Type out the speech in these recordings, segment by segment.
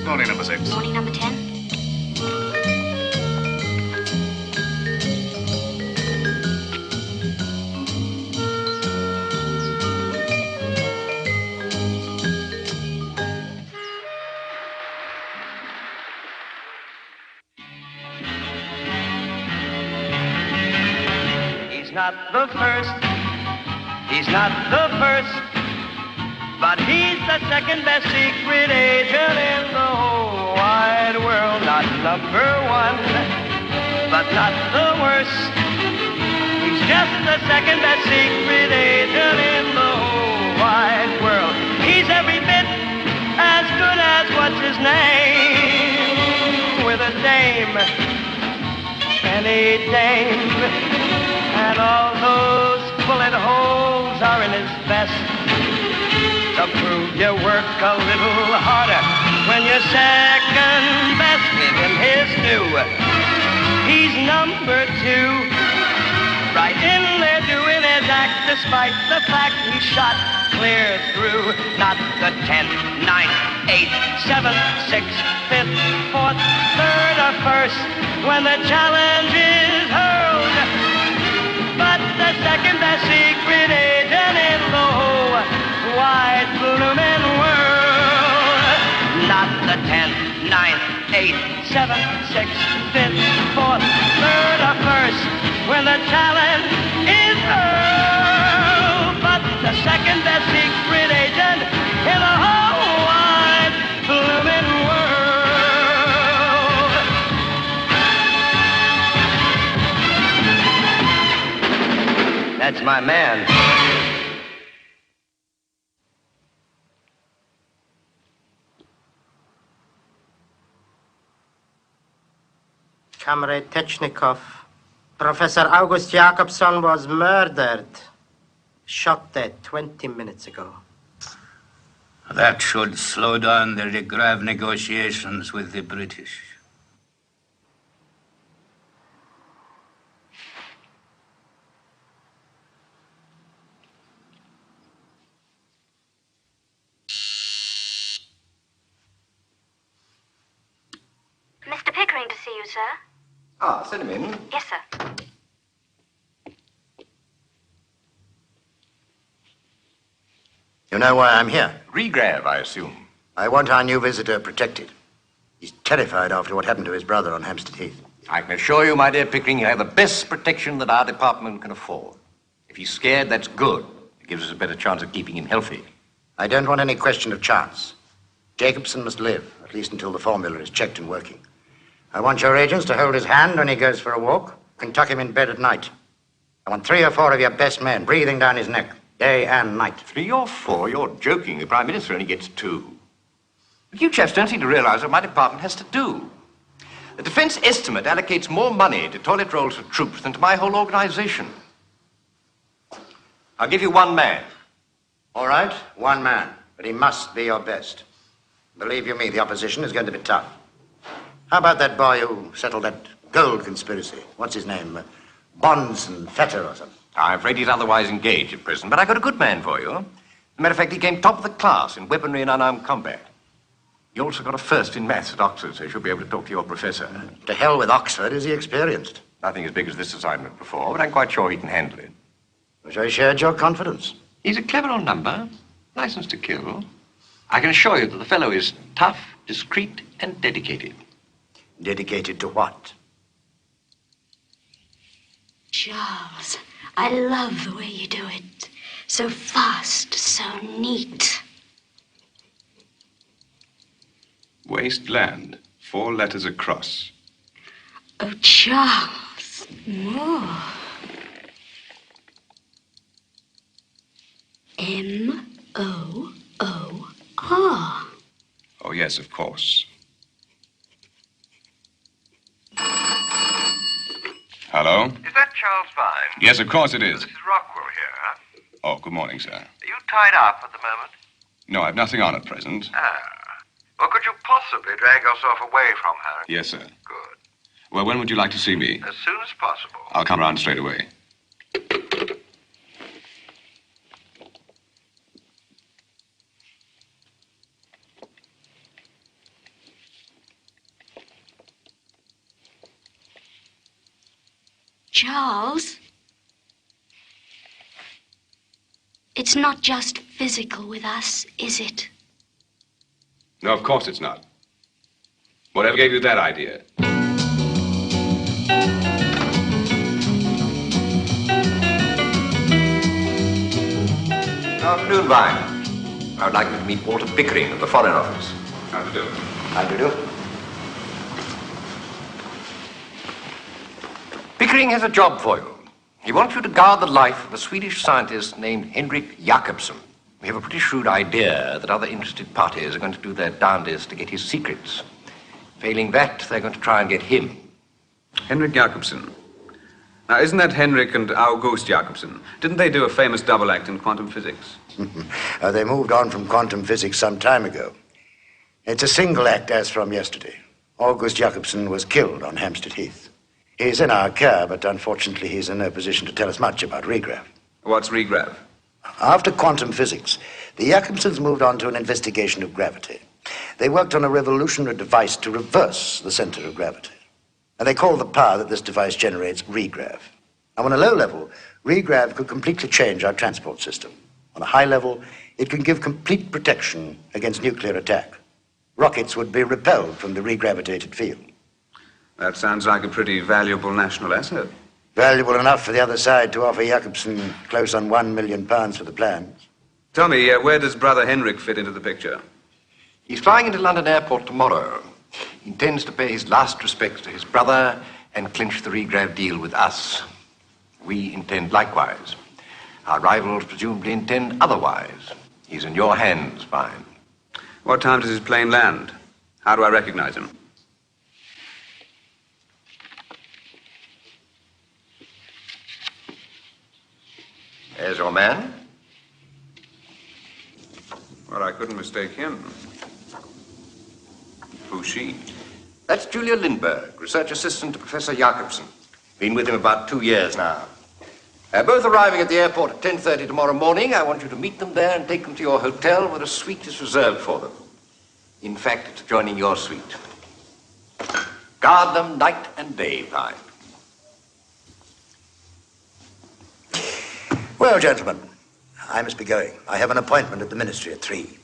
Morning, number 6. Morning, number 10. He's not the first, he's not the first, but he's the second best secret agent in the whole wide world. Not number one, but not the worst. He's just the second best secret agent in the whole wide world. He's every bit as good as what's his name, with a dame, any dame. And all those bullet holes are in his vest. To prove you work a little harder when you're second best, give him his due. He's number 2, right in there doing his act, despite the fact he shot clear through. Not the 10th, 9th, 8th, 7th, 6th, 5th, 4th, 3rd, or 1st, when the challenge is hurled. But the second best secret agent in the whole wide blooming world. Not the 10th, 9th, 8th, 7th, 6th, 5th, 4th, 3rd, or 1st, when the challenge is hurled. But the second best secret agent in the whole wide blooming world. That's my man. Comrade Technikov, Professor August Jakobson was murdered. Shot dead 20 minutes ago. That should slow down the grave negotiations with the British. Mr. Pickering to see you, sir. Ah, send him in. Yes, sir. You know why I'm here? Regrave, I assume. I want our new visitor protected. He's terrified after what happened to his brother on Hampstead Heath. I can assure you, my dear Pickering, you have the best protection that our department can afford. If he's scared, that's good. It gives us a better chance of keeping him healthy. I don't want any question of chance. Jacobson must live, at least until the formula is checked and working. I want your agents to hold his hand when he goes for a walk and tuck him in bed at night. I want 3 or 4 of your best men breathing down his neck, day and night. 3 or 4? You're joking. The Prime Minister only gets 2. But you chaps don't seem to realize what my department has to do. The Defense Estimate allocates more money to toilet rolls for troops than to my whole organization. I'll give you 1 man. All right, 1 man, but he must be your best. Believe you me, the opposition is going to be tough. How about that boy who settled that gold conspiracy? What's his name? Bonds and Fetter or something? I'm afraid he's otherwise engaged at present, but I got a good man for you. As a matter of fact, he came top of the class in weaponry and unarmed combat. He also got a first in maths at Oxford, so you'll be able to talk to your professor. To hell with Oxford. Is he experienced? Nothing as big as this assignment before, but I'm quite sure he can handle it. Wish I shared your confidence. He's a clever old number, licensed to kill. I can assure you that the fellow is tough, discreet, and dedicated. Dedicated to what? Charles, I love the way you do it. So fast, so neat. Wasteland. 4 letters across. Oh, Charles, more. M-O-O-R. Oh, yes, of course. Hello? Is that Charles Vine? Yes, of course it is. This is Rockwell here. Oh, good morning, sir. Are you tied up at the moment? No, I've nothing on at present. Well, could you possibly drag yourself away from her? Yes, sir. Good. Well, when would you like to see me? As soon as possible. I'll come round straight away. Charles? It's not just physical with us, is it? No, of course it's not. Whatever gave you that idea? Good afternoon, Vine. I would like you to meet Walter Pickering of the Foreign Office. How to do? How do you do? Pickering has a job for you. He wants you to guard the life of a Swedish scientist named Henrik Jakobsen. We have a pretty shrewd idea that other interested parties are going to do their darndest to get his secrets. Failing that, they're going to try and get him. Henrik Jakobsen. Now, isn't that Henrik and August Jakobsen? Didn't they do a famous double act in quantum physics? They moved on from quantum physics some time ago. It's a single act as from yesterday. August Jakobsen was killed on Hampstead Heath. He's in our care, but unfortunately he's in no position to tell us much about regrav. What's regrav? After quantum physics, the Jakobsens moved on to an investigation of gravity. They worked on a revolutionary device to reverse the center of gravity. And they call the power that this device generates regrav. Now, on a low level, regrav could completely change our transport system. On a high level, it can give complete protection against nuclear attack. Rockets would be repelled from the regravitated field. That sounds like a pretty valuable national asset. Valuable enough for the other side to offer Jakobsen close on £1 million for the plans. Tell me, where does Brother Henrik fit into the picture? He's flying into London Airport tomorrow. He intends to pay his last respects to his brother and clinch the regrav deal with us. We intend likewise. Our rivals presumably intend otherwise. He's in your hands, Vine. What time does his plane land? How do I recognize him? There's your man. Well, I couldn't mistake him. Who's she? That's Julia Lindbergh, research assistant to Professor Jakobsen. Been with him about 2 years now. They're both arriving at the airport at 10:30 tomorrow morning. I want you to meet them there and take them to your hotel where a suite is reserved for them. In fact, it's adjoining your suite. Guard them night and day, Vine. Well, gentlemen, I must be going. I have an appointment at the ministry at 3.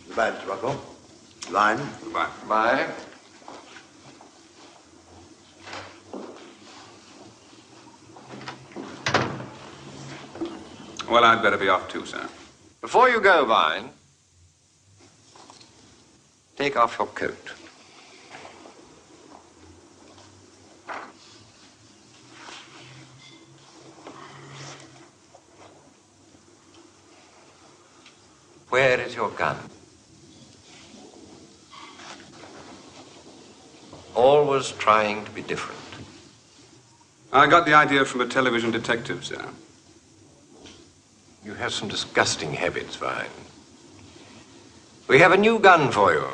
Goodbye, Mr. Rockwell. Vine. Goodbye. Bye. Well, I'd better be off too, sir. Before you go, Vine, take off your coat. Where is your gun? Always trying to be different. I got the idea from a television detective, sir. You have some disgusting habits, Vine. We have a new gun for you.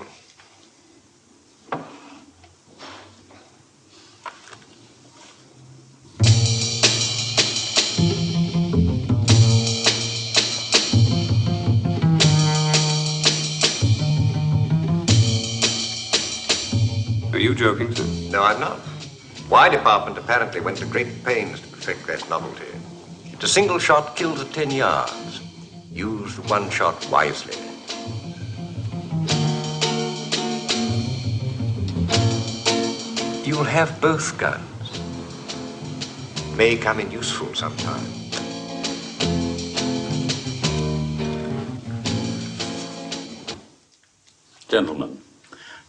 Are you joking, sir? No, I'm not. My department apparently went to great pains to perfect that novelty. It's a single shot kills at 10 yards. Use the one shot wisely. You'll have both guns. May come in useful sometime. Gentlemen,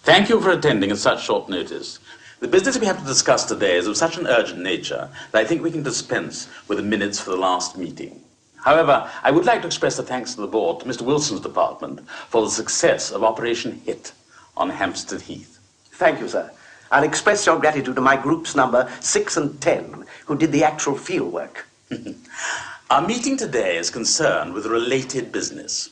thank you for attending at such short notice. The business we have to discuss today is of such an urgent nature that I think we can dispense with the minutes for the last meeting. However, I would like to express the thanks to the board, to Mr. Wilson's department, for the success of Operation Hit on Hampstead Heath. Thank you, sir. I'll express your gratitude to my groups number 6 and 10, who did the actual field work. Our meeting today is concerned with related business.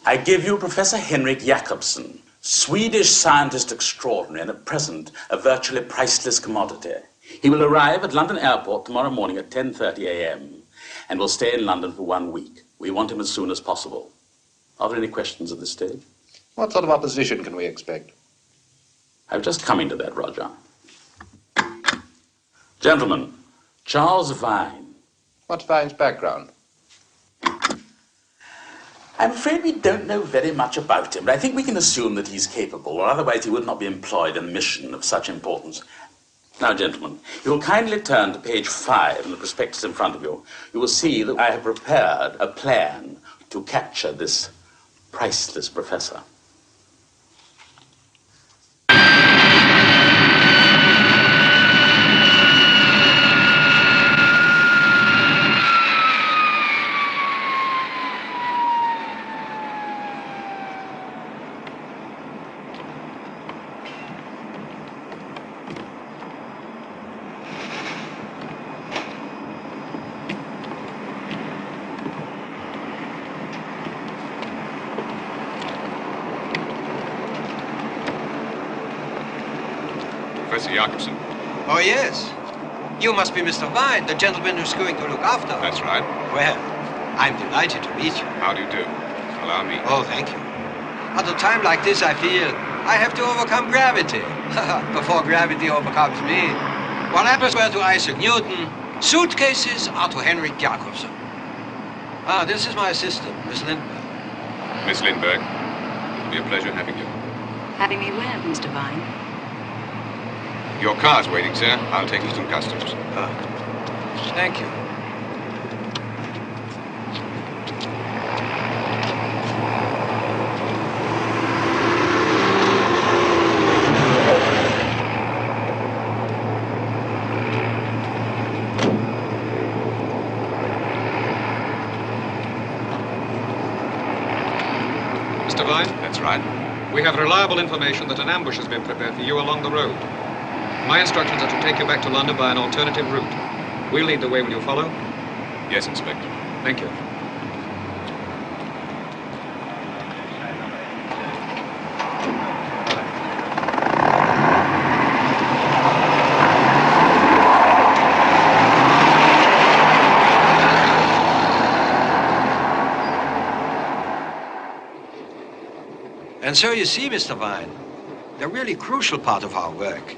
I give you Professor Henrik Jakobsen, Swedish scientist extraordinary and at present a virtually priceless commodity. He will arrive at London Airport tomorrow morning at 10:30 a.m. and will stay in London for 1 week. We want him as soon as possible. Are there any questions at this stage? What sort of opposition can we expect? I was just coming to that, Roger. Gentlemen, Charles Vine. What's Vine's background? I'm afraid we don't know very much about him, but I think we can assume that he's capable, or otherwise he would not be employed in a mission of such importance. Now, gentlemen, you will kindly turn to page 5 in the prospectus in front of you. You will see that I have prepared a plan to capture this priceless professor. Professor Jakobsen. Oh, yes. You must be Mr. Vine, the gentleman who's going to look after us. That's right. Well, I'm delighted to meet you. How do you do? Allow me. Oh, thank you. At a time like this, I feel I have to overcome gravity before gravity overcomes me. While apples were to Isaac Newton, suitcases are to Henrik Jakobsen. Ah, this is my assistant, Miss Lindbergh. Miss Lindbergh, it'll be a pleasure having you. Having me where, Mr. Vine? Your car's waiting, sir. I'll take it to customs. Thank you. Mr. Vine? That's right. We have reliable information that an ambush has been prepared for you along the road. My instructions are to take you back to London by an alternative route. We'll lead the way. Will you follow? Yes, Inspector. Thank you. And so you see, Mr. Vine, the really crucial part of our work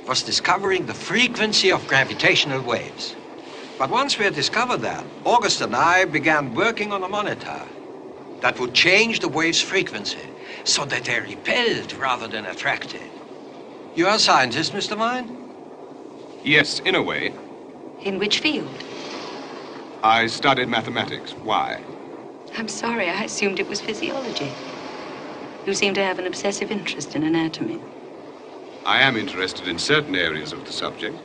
was discovering the frequency of gravitational waves. But once we had discovered that, August and I began working on a monitor that would change the wave's frequency so that they repelled rather than attracted. You are a scientist, Mr. Vine? Yes, in a way. In which field? I studied mathematics. Why? I'm sorry, I assumed it was physiology. You seem to have an obsessive interest in anatomy. I am interested in certain areas of the subject.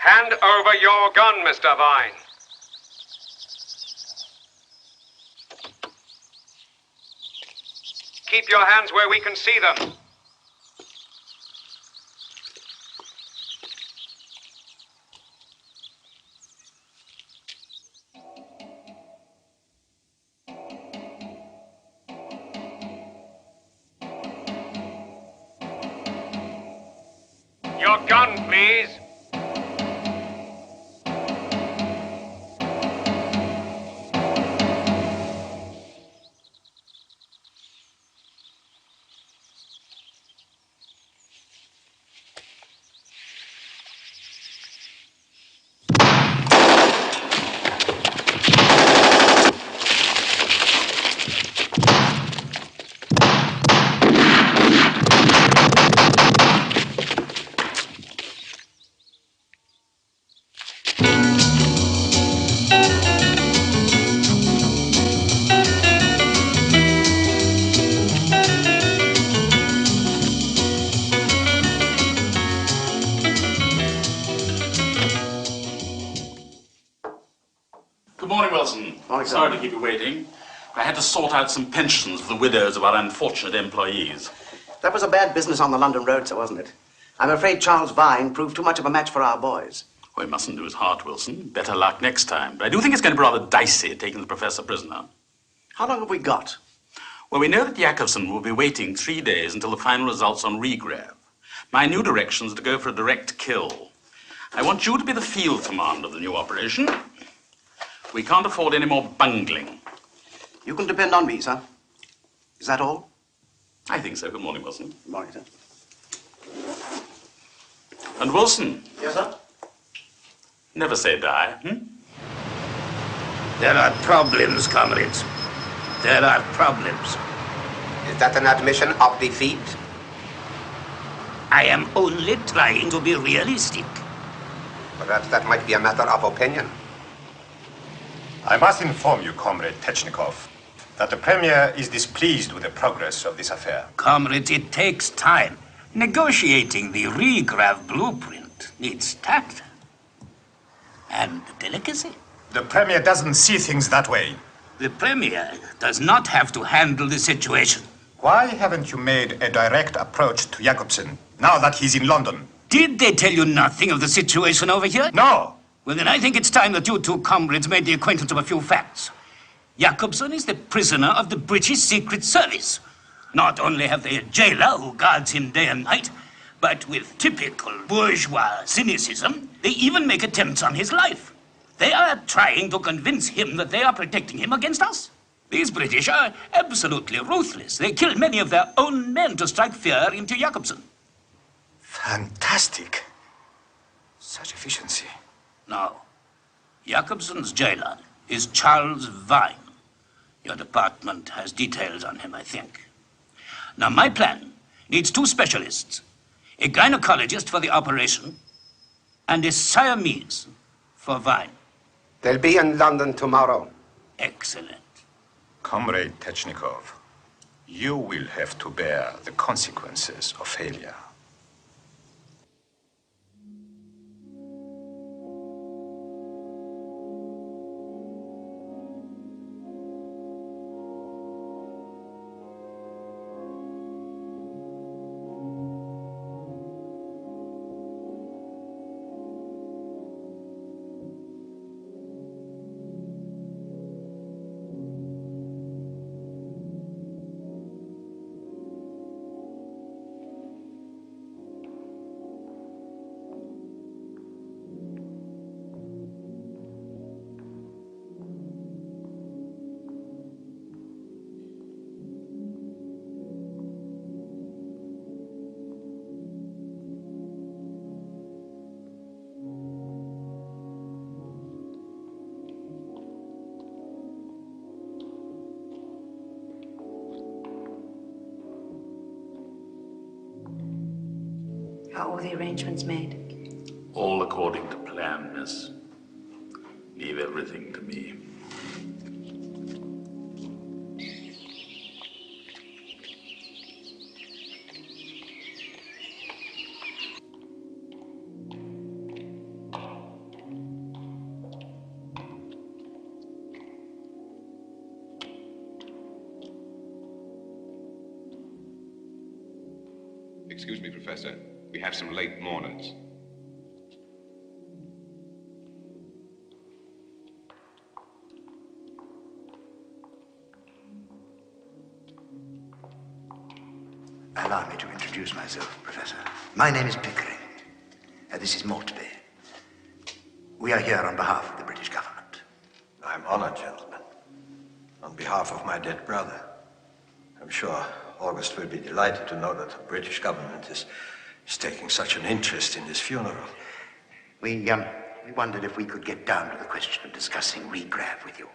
Hand over your gun, Mr. Vine. keep your hands where we can see them. Your gun, please. Good morning, Wilson. Morning, sir. Sorry to keep you waiting. I had to sort out some pensions for the widows of our unfortunate employees. That was a bad business on the London road, sir, wasn't it? I'm afraid Charles Vine proved too much of a match for our boys. We mustn't lose heart, Wilson. Better luck next time. But I do think it's going to be rather dicey taking the professor prisoner. How long have we got? Well, we know that Jakobsen will be waiting 3 days until the final results on regrav. My new direction is to go for a direct kill. I want you to be the field commander of the new operation. We can't afford any more bungling. You can depend on me, sir. Is that all? I think so. Good morning, Wilson. Good morning, sir. And Wilson. Yes, sir? Never say die, There are problems, comrades. There are problems. Is that an admission of defeat? I am only trying to be realistic. Perhaps that might be a matter of opinion. I must inform you, Comrade Technikov, that the Premier is displeased with the progress of this affair. Comrades, it takes time. Negotiating the regrav blueprint needs tact and delicacy. The Premier doesn't see things that way. The Premier does not have to handle the situation. Why haven't you made a direct approach to Jakobsen now that he's in London? Did they tell you nothing of the situation over here? No. Well, then I think it's time that you two comrades made the acquaintance of a few facts. Jakobsen is the prisoner of the British Secret Service. Not only have they a jailer who guards him day and night, but with typical bourgeois cynicism, they even make attempts on his life. They are trying to convince him that they are protecting him against us. These British are absolutely ruthless. They kill many of their own men to strike fear into Jakobsen. Fantastic. Such efficiency. Now, Jakobsen's jailer is Charles Vine. Your department has details on him, I think. Now, my plan needs 2 specialists, a gynecologist for the operation and a Siamese for Vine. They'll be in London tomorrow. Excellent. Comrade Technikov, you will have to bear the consequences of failure. Are all the arrangements made? All according to plan, miss. Leave everything to me. Excuse me, Professor. We have some late mourners. Allow me to introduce myself, Professor. My name is Pickering. This is Maltby. We are here on behalf of the British government. I'm honored, gentlemen. On behalf of my dead brother. I'm sure August will be delighted to know that the British government is taking such an interest in his funeral. We wondered if we could get down to the question of discussing regrav with you.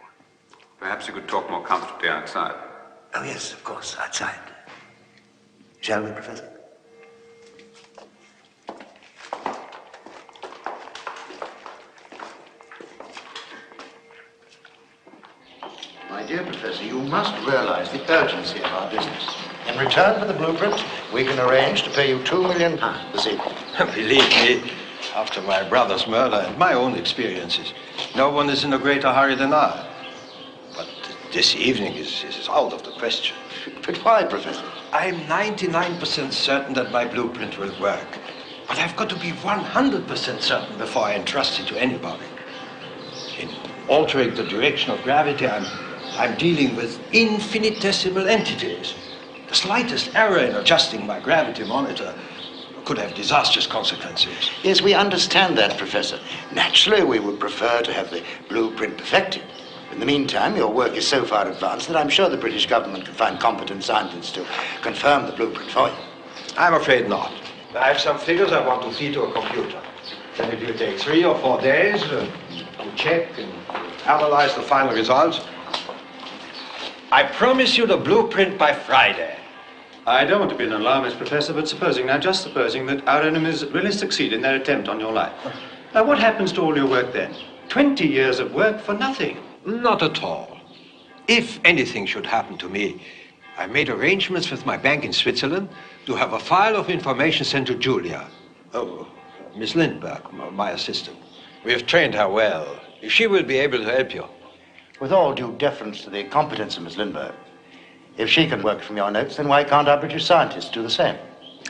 Perhaps you could talk more comfortably outside. Oh, yes, of course, outside. Shall we, Professor? My dear Professor, you must realize the urgency of our business. In return for the blueprint, we can arrange to pay you £2 million this evening. Believe me, after my brother's murder and my own experiences, no one is in a greater hurry than I. But this evening is out of the question. But why, Professor? I'm 99% certain that my blueprint will work. But I've got to be 100% certain before I entrust it to anybody. In altering the direction of gravity, I'm dealing with infinitesimal entities. The slightest error in adjusting my gravity monitor could have disastrous consequences. Yes, we understand that, Professor. Naturally, we would prefer to have the blueprint perfected. In the meantime, your work is so far advanced that I'm sure the British government can find competent scientists to confirm the blueprint for you. I'm afraid not. I have some figures I want to feed to a computer. Then it will take 3 or 4 days to check and analyze the final results. I promise you the blueprint by Friday. I don't want to be an alarmist, Professor, but just supposing that our enemies really succeed in their attempt on your life. Now, what happens to all your work then? 20 years of work for nothing. Not at all. If anything should happen to me, I made arrangements with my bank in Switzerland to have a file of information sent to Julia. Oh, Miss Lindbergh, my assistant. We have trained her well. She will be able to help you. With all due deference to the competence of Miss Lindbergh, if she can work from your notes, then why can't our British scientists do the same?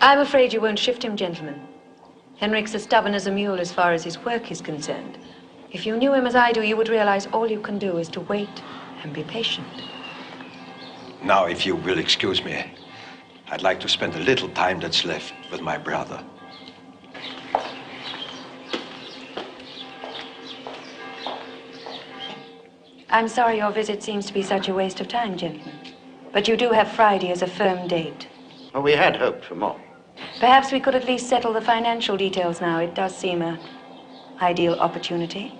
I'm afraid you won't shift him, gentlemen. Henrik's as stubborn as a mule as far as his work is concerned. If you knew him as I do, you would realize all you can do is to wait and be patient. Now, if you will excuse me, I'd like to spend a little time that's left with my brother. I'm sorry your visit seems to be such a waste of time, gentlemen. But you do have Friday as a firm date. Well, we had hoped for more. Perhaps we could at least settle the financial details now. It does seem an ideal opportunity.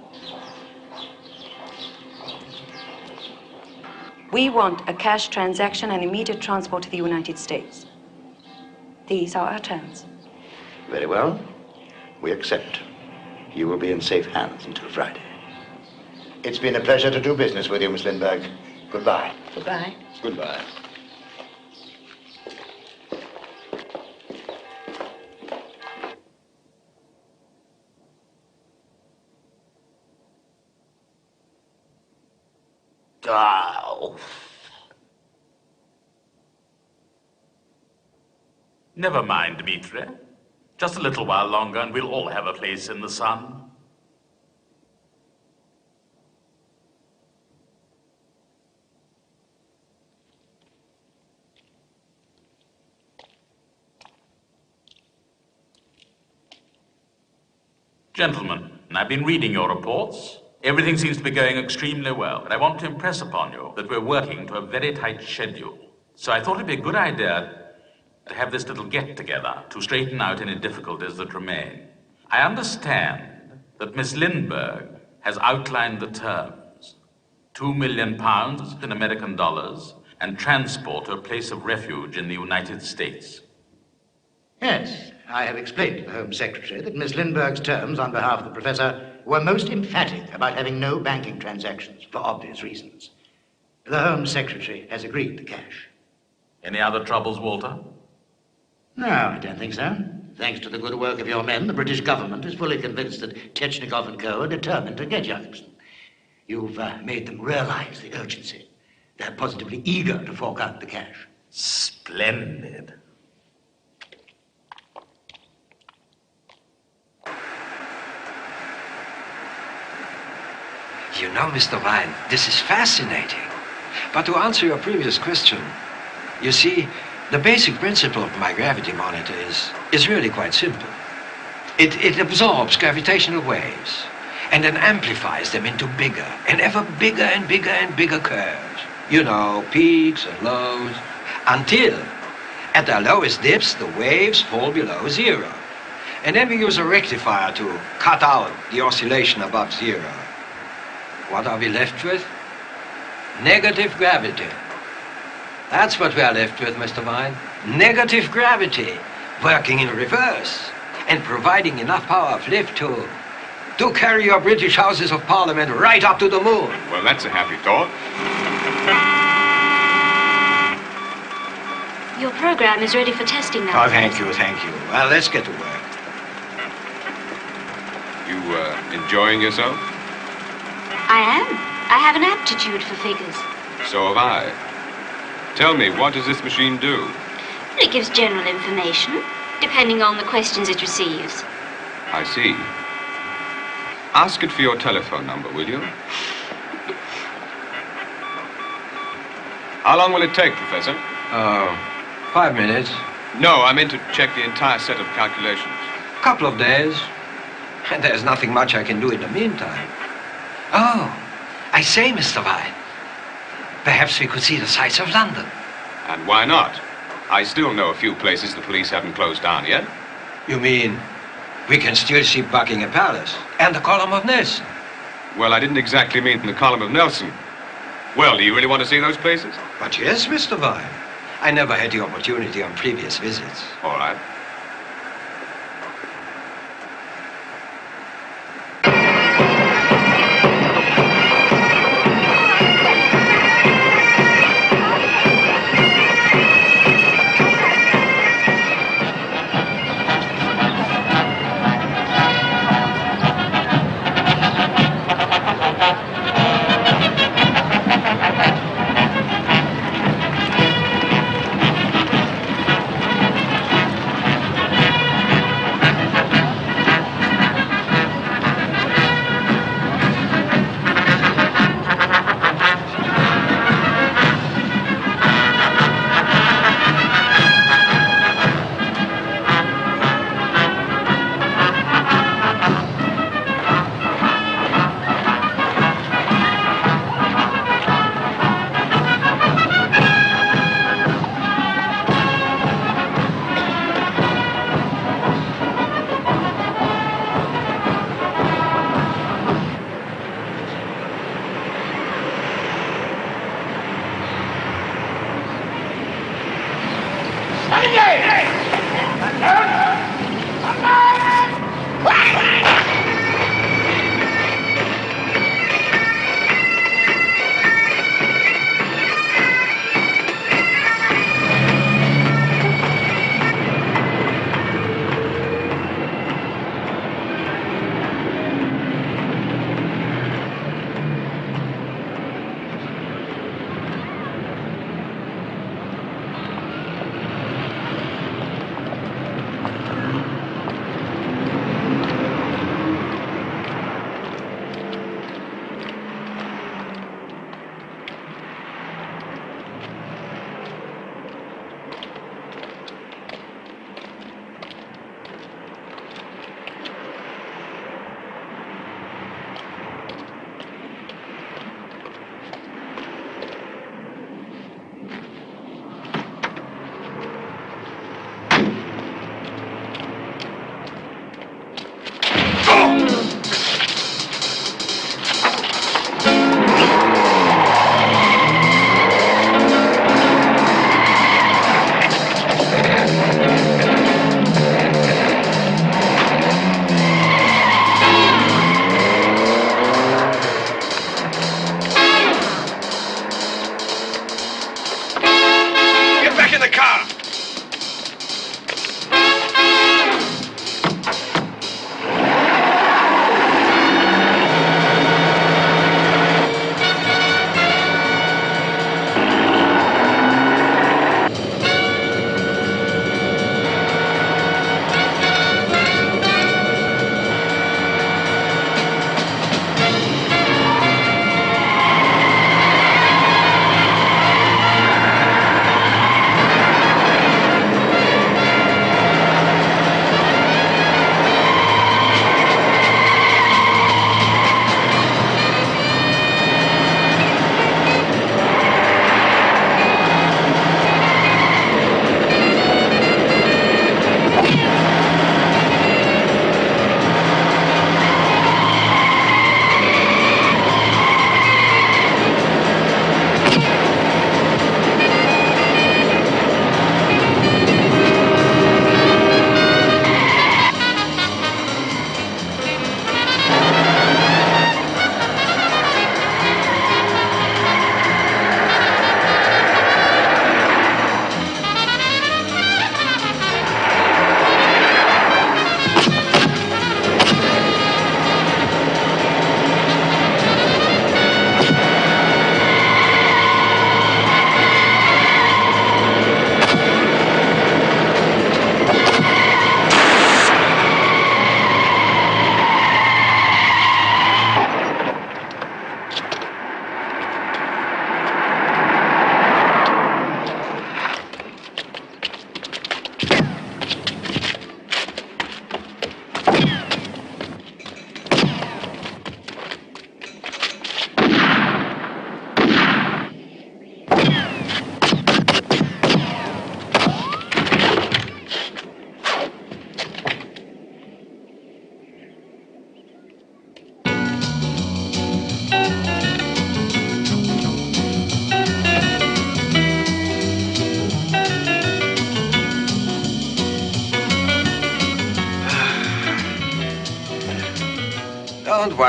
We want a cash transaction and immediate transport to the United States. These are our terms. Very well. We accept. You will be in safe hands until Friday. It's been a pleasure to do business with you, Miss Lindbergh. Goodbye. Goodbye. Goodbye. Oh. Never mind, Dmitri. Just a little while longer and we'll all have a place in the sun. Gentlemen, I've been reading your reports. Everything seems to be going extremely well, but I want to impress upon you that we're working to a very tight schedule. So I thought it'd be a good idea to have this little get-together to straighten out any difficulties that remain. I understand that Miss Lindbergh has outlined the terms. £2 million in American dollars and transport to a place of refuge in the United States. Yes, I have explained to the Home Secretary that Miss Lindbergh's terms on behalf of the Professor were most emphatic about having no banking transactions, for obvious reasons. The Home Secretary has agreed to cash. Any other troubles, Walter? No, I don't think so. Thanks to the good work of your men, the British government is fully convinced that Technikov and Co. are determined to get Jakobsen. You've made them realize the urgency. They're positively eager to fork out the cash. Splendid. You know, Mr. Vine, this is fascinating. But to answer your previous question, you see, the basic principle of my gravity monitor is really quite simple. It absorbs gravitational waves and then amplifies them into bigger and ever bigger and bigger and bigger curves. You know, peaks and lows, until at their lowest dips, the waves fall below zero. And then we use a rectifier to cut out the oscillation above zero. What are we left with? Negative gravity. That's what we are left with, Mr. Vine. Negative gravity, working in reverse and providing enough power of lift to carry your British Houses of Parliament right up to the moon. Well, that's a happy thought. Your program is ready for testing now. Oh, thank you. Well, let's get to work. You, enjoying yourself? I am. I have an aptitude for figures. So have I. Tell me, what does this machine do? It gives general information, depending on the questions it receives. I see. Ask it for your telephone number, will you? How long will it take, Professor? 5 minutes. No, I meant to check the entire set of calculations. Couple of days. And there's nothing much I can do in the meantime. Oh, I say, Mr. Vine, perhaps we could see the sights of London. And why not? I still know a few places the police haven't closed down yet. You mean we can still see Buckingham Palace and the Column of Nelson? Well, I didn't exactly mean the Column of Nelson. Well, do you really want to see those places? But yes, Mr. Vine. I never had the opportunity on previous visits. All right.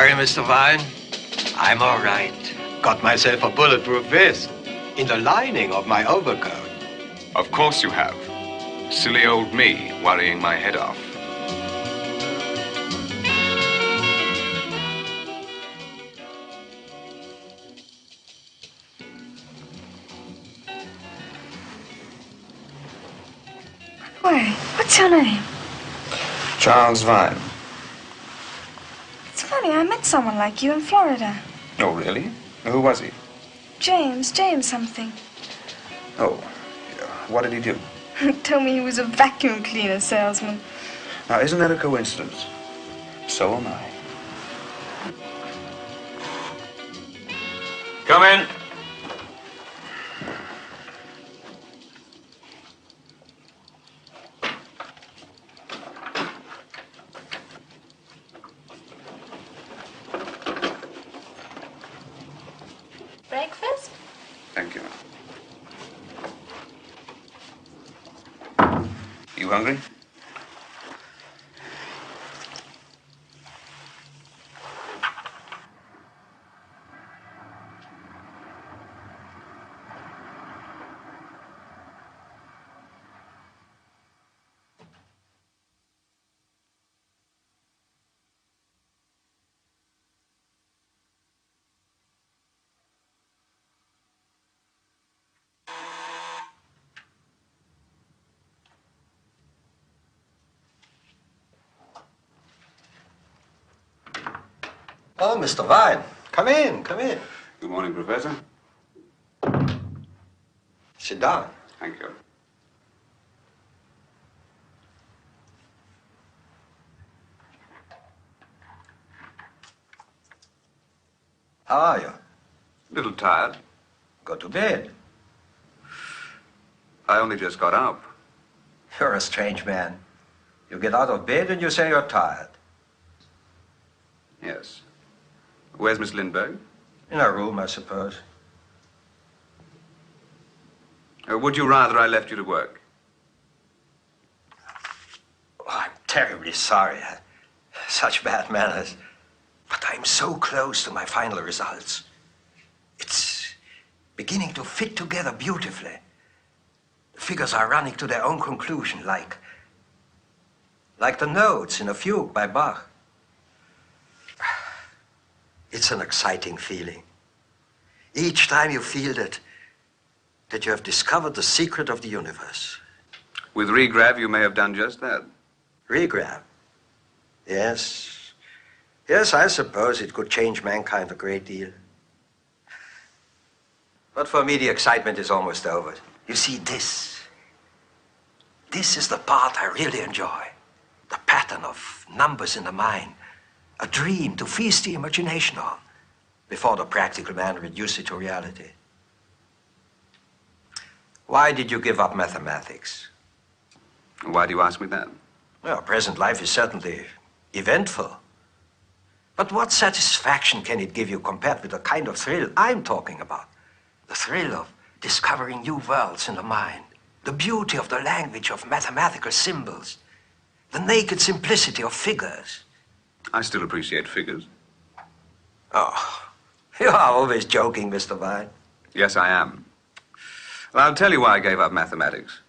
worry, Mr. Vine. I'm all right. Got myself a bulletproof vest in the lining of my overcoat. Of course you have. Silly old me worrying my head off. Wait, what's your name? Charles Vine. It's funny, I met someone like you in Florida. Oh, really? Who was he? James something. Oh, what did he do? Told me he was a vacuum cleaner salesman. Now, isn't that a coincidence? So am I. Come in. Breakfast? Thank you. You hungry? Oh, Mr. Vine. Come in, come in. Good morning, Professor. Sit down. Thank you. How are you? A little tired. Go to bed. I only just got up. You're a strange man. You get out of bed and you say you're tired. Yes. Where's Miss Lindbergh? In her room, I suppose. Would you rather I left you to work? Oh, I'm terribly sorry. Such bad manners. But I'm so close to my final results. It's beginning to fit together beautifully. The figures are running to their own conclusion, like the notes in a fugue by Bach. It's an exciting feeling. Each time you feel that you have discovered the secret of the universe. With regrav, you may have done just that. Regrav? Yes. Yes, I suppose it could change mankind a great deal. But for me, the excitement is almost over. You see, this is the part I really enjoy. The pattern of numbers in the mind. A dream to feast the imagination on before the practical man reduces it to reality. Why did you give up mathematics? Why do you ask me that? Well, present life is certainly eventful. But what satisfaction can it give you compared with the kind of thrill I'm talking about? The thrill of discovering new worlds in the mind. The beauty of the language of mathematical symbols. The naked simplicity of figures. I still appreciate figures. Oh, you are always joking, Mr. Vine. Yes, I am. Well, I'll tell you why I gave up mathematics.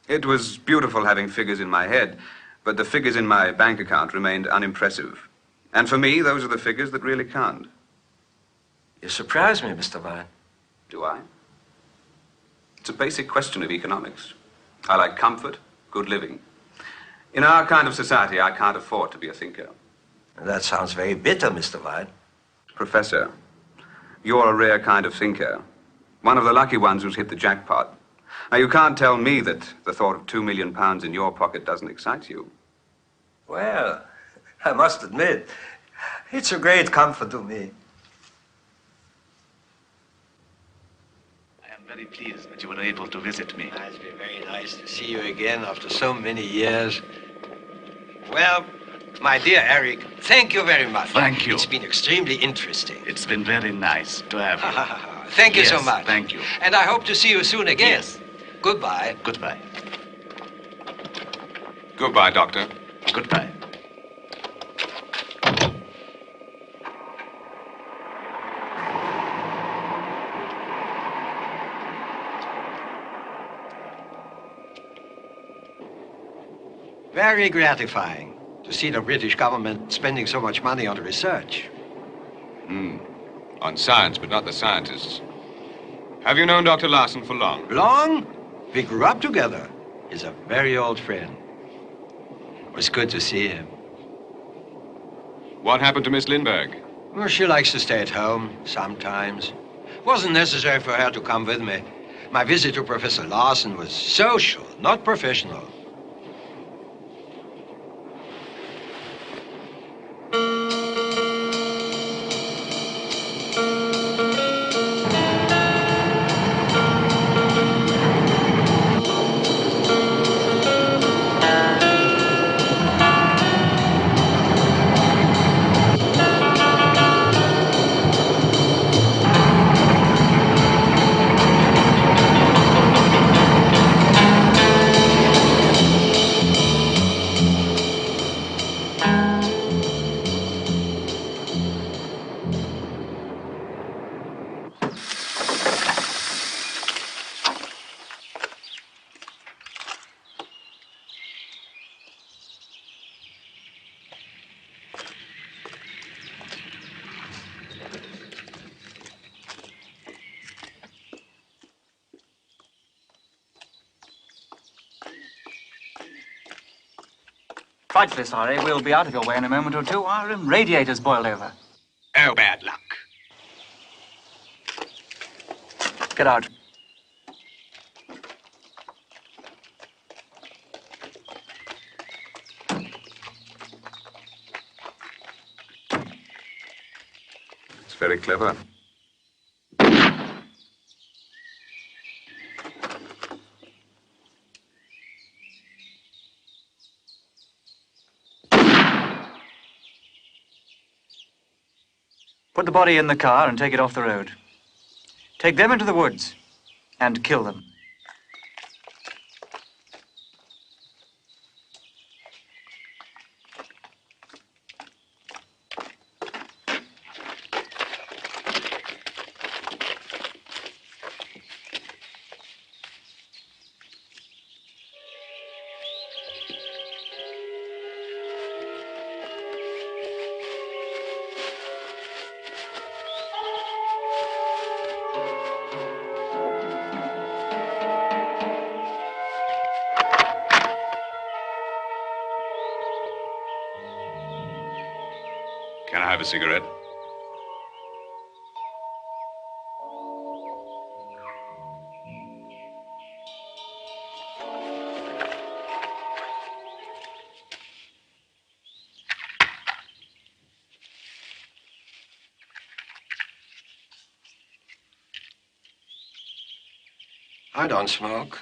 It was beautiful having figures in my head, but the figures in my bank account remained unimpressive. And for me, those are the figures that really count. You surprise me, Mr. Vine. Do I? It's a basic question of economics. I like comfort, good living. In our kind of society, I can't afford to be a thinker. That sounds very bitter, Mr. Vine. Professor, you're a rare kind of thinker. One of the lucky ones who's hit the jackpot. Now, you can't tell me that the thought of £2 million in your pocket doesn't excite you. Well, I must admit, it's a great comfort to me. I am very pleased that you were able to visit me. It's been very nice to see you again after so many years. Well, my dear Eric, thank you very much. Thank you. It's been extremely interesting. It's been very nice to have you. Thank you so Yes, much. Thank you. And I hope to see you soon again. Yes. Goodbye. Goodbye. Goodbye, Doctor. Goodbye. Very gratifying to see the British government spending so much money on research. On science, but not the scientists. Have you known Dr. Larson for long? Long? We grew up together. He's a very old friend. It was good to see him. What happened to Miss Lindbergh? Well, she likes to stay at home sometimes. Wasn't necessary for her to come with me. My visit to Professor Larson was social, not professional. Frightfully sorry. We'll be out of your way in a moment or two. Our radiator's boiled over. Oh, bad luck. Get out. It's very clever. Put the body in the car and take it off the road. Take them into the woods and kill them. Can I have a cigarette? I don't smoke.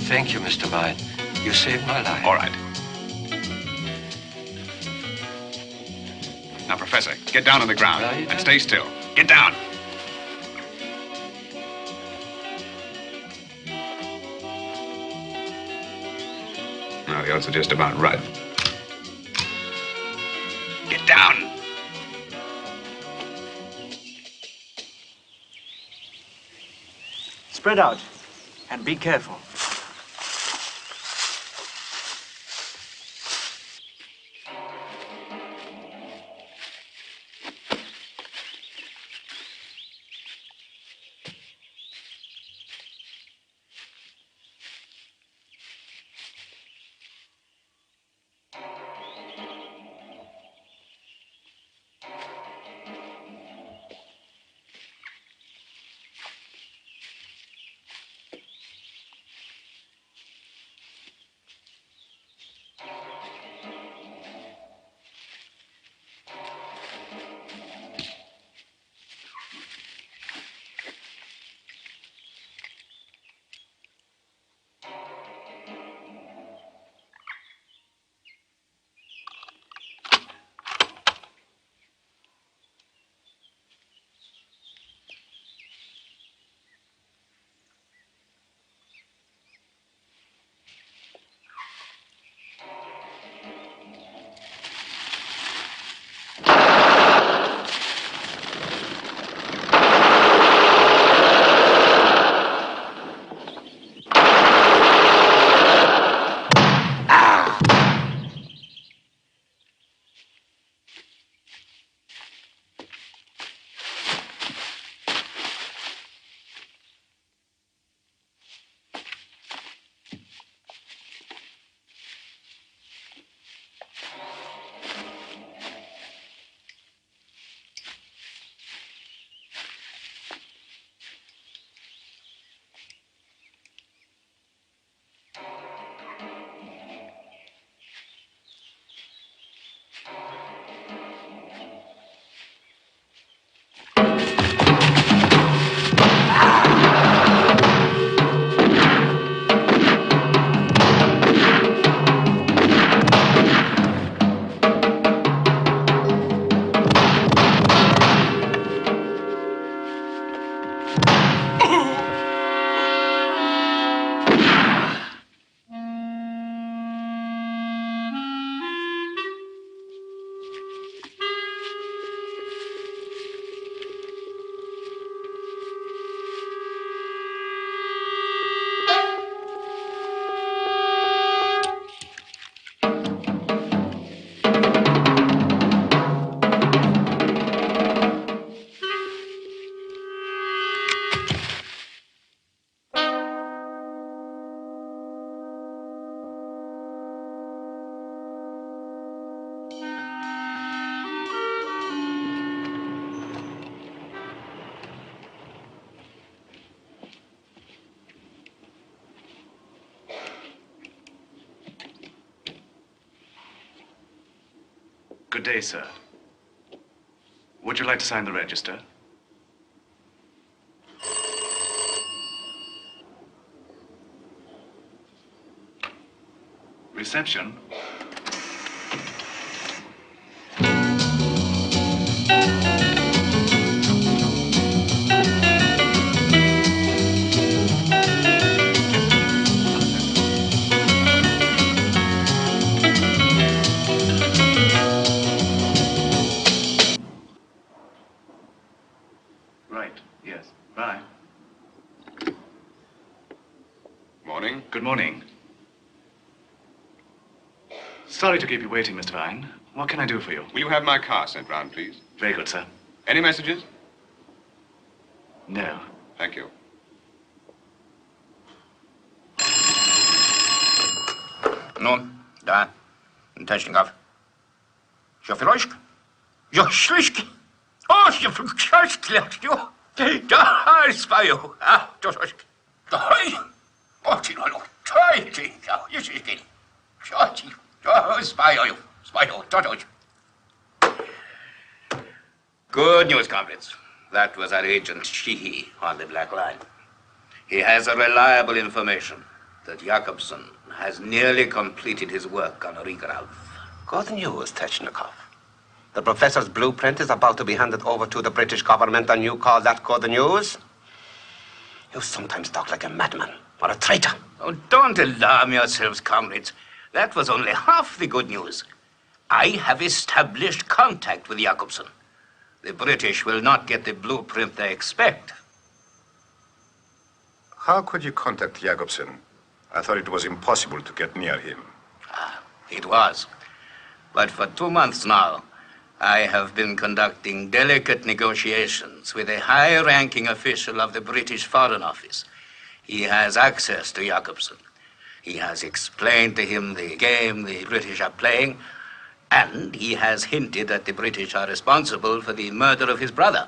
Thank you, Mr. Vine. You saved my life. All right. Now, Professor, get down on the ground and stay still. Get down. Now, the odds are just about right. Get down. Spread out and be careful. Good day, sir. Would you like to sign the register? Reception. Right, yes. Bye. Morning. Good morning. Sorry to keep you waiting, Mr. Vine. What can I do for you? Will you have my car sent round, please? Very good, sir. Any messages? No. Thank you. Nun, da, Technikov. Шофировщик? Шлышки. О, я включаю. Да, спою. А, тошечки. Да, очень оно. Чайки, я ешки. Шоти. Да, спою. Спою, тошечки. Good news, comrades. That was our agent Sheehy on the Black Line. He has a reliable information that Jakobson has nearly completed his work on Rigrav. Good news, Technikov. The professor's blueprint is about to be handed over to the British government, and you call that good news? You sometimes talk like a madman or a traitor. Oh, don't alarm yourselves, comrades. That was only half the good news. I have established contact with Jakobson. The British will not get the blueprint they expect. How could you contact Jakobson? I thought it was impossible to get near him. It was. But for 2 months now, I have been conducting delicate negotiations with a high-ranking official of the British Foreign Office. He has access to Jakobson. He has explained to him the game the British are playing, and he has hinted that the British are responsible for the murder of his brother.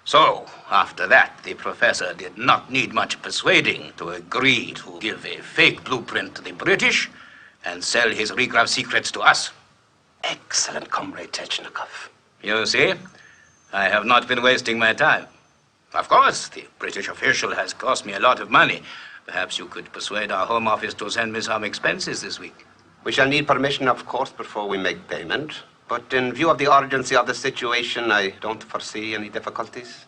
So, after that, the professor did not need much persuading to agree to give a fake blueprint to the British and sell his Rigrav secrets to us. Excellent, Comrade Technikov. You see, I have not been wasting my time. Of course, the British official has cost me a lot of money. Perhaps you could persuade our Home Office to send me some expenses this week. We shall need permission, of course, before we make payment. But in view of the urgency of the situation, I don't foresee any difficulties.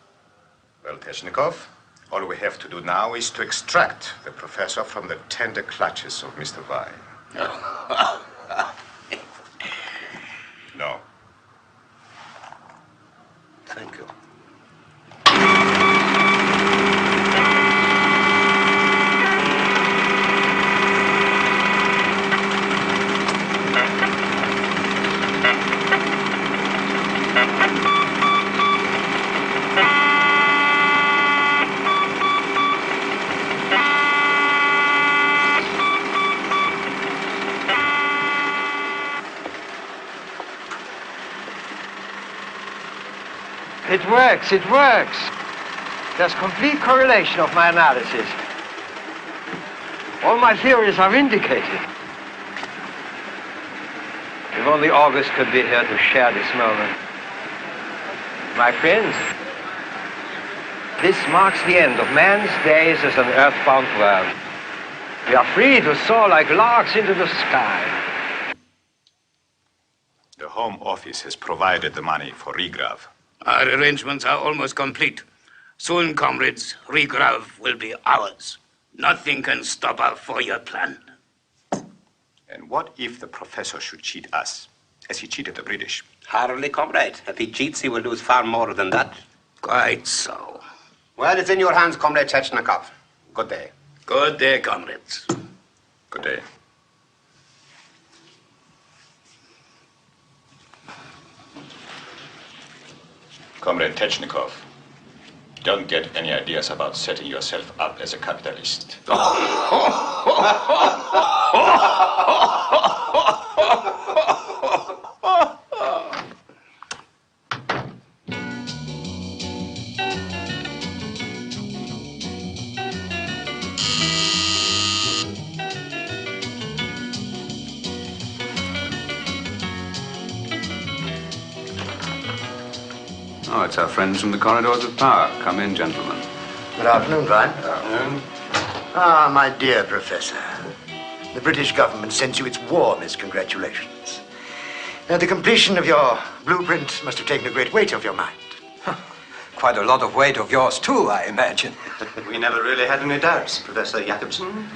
Well, Technikov, all we have to do now is to extract the professor from the tender clutches of Mr. Vine. No. Thank you. It works, it works. There's complete correlation of my analysis. All my theories are vindicated. If only August could be here to share this moment. My friends, this marks the end of man's days as an earthbound world. We are free to soar like larks into the sky. The Home Office has provided the money for Rigrav. Our arrangements are almost complete. Soon, comrades, Rigrav will be ours. Nothing can stop our four-year plan. And what if the professor should cheat us, as he cheated the British? Hardly, comrade. If he cheats, he will lose far more than that. Quite so. Well, it's in your hands, Comrade Technikov. Good day. Good day, comrades. Good day. Comrade Technikov, don't get any ideas about setting yourself up as a capitalist. it's our friends from the corridors of power. Come in, gentlemen. Good afternoon, Vine. Good afternoon. Ah, my dear Professor. The British government sends you its warmest congratulations. Now, the completion of your blueprint must have taken a great weight off your mind. Quite a lot of weight of yours, too, I imagine. We never really had any doubts, Professor Jacobson.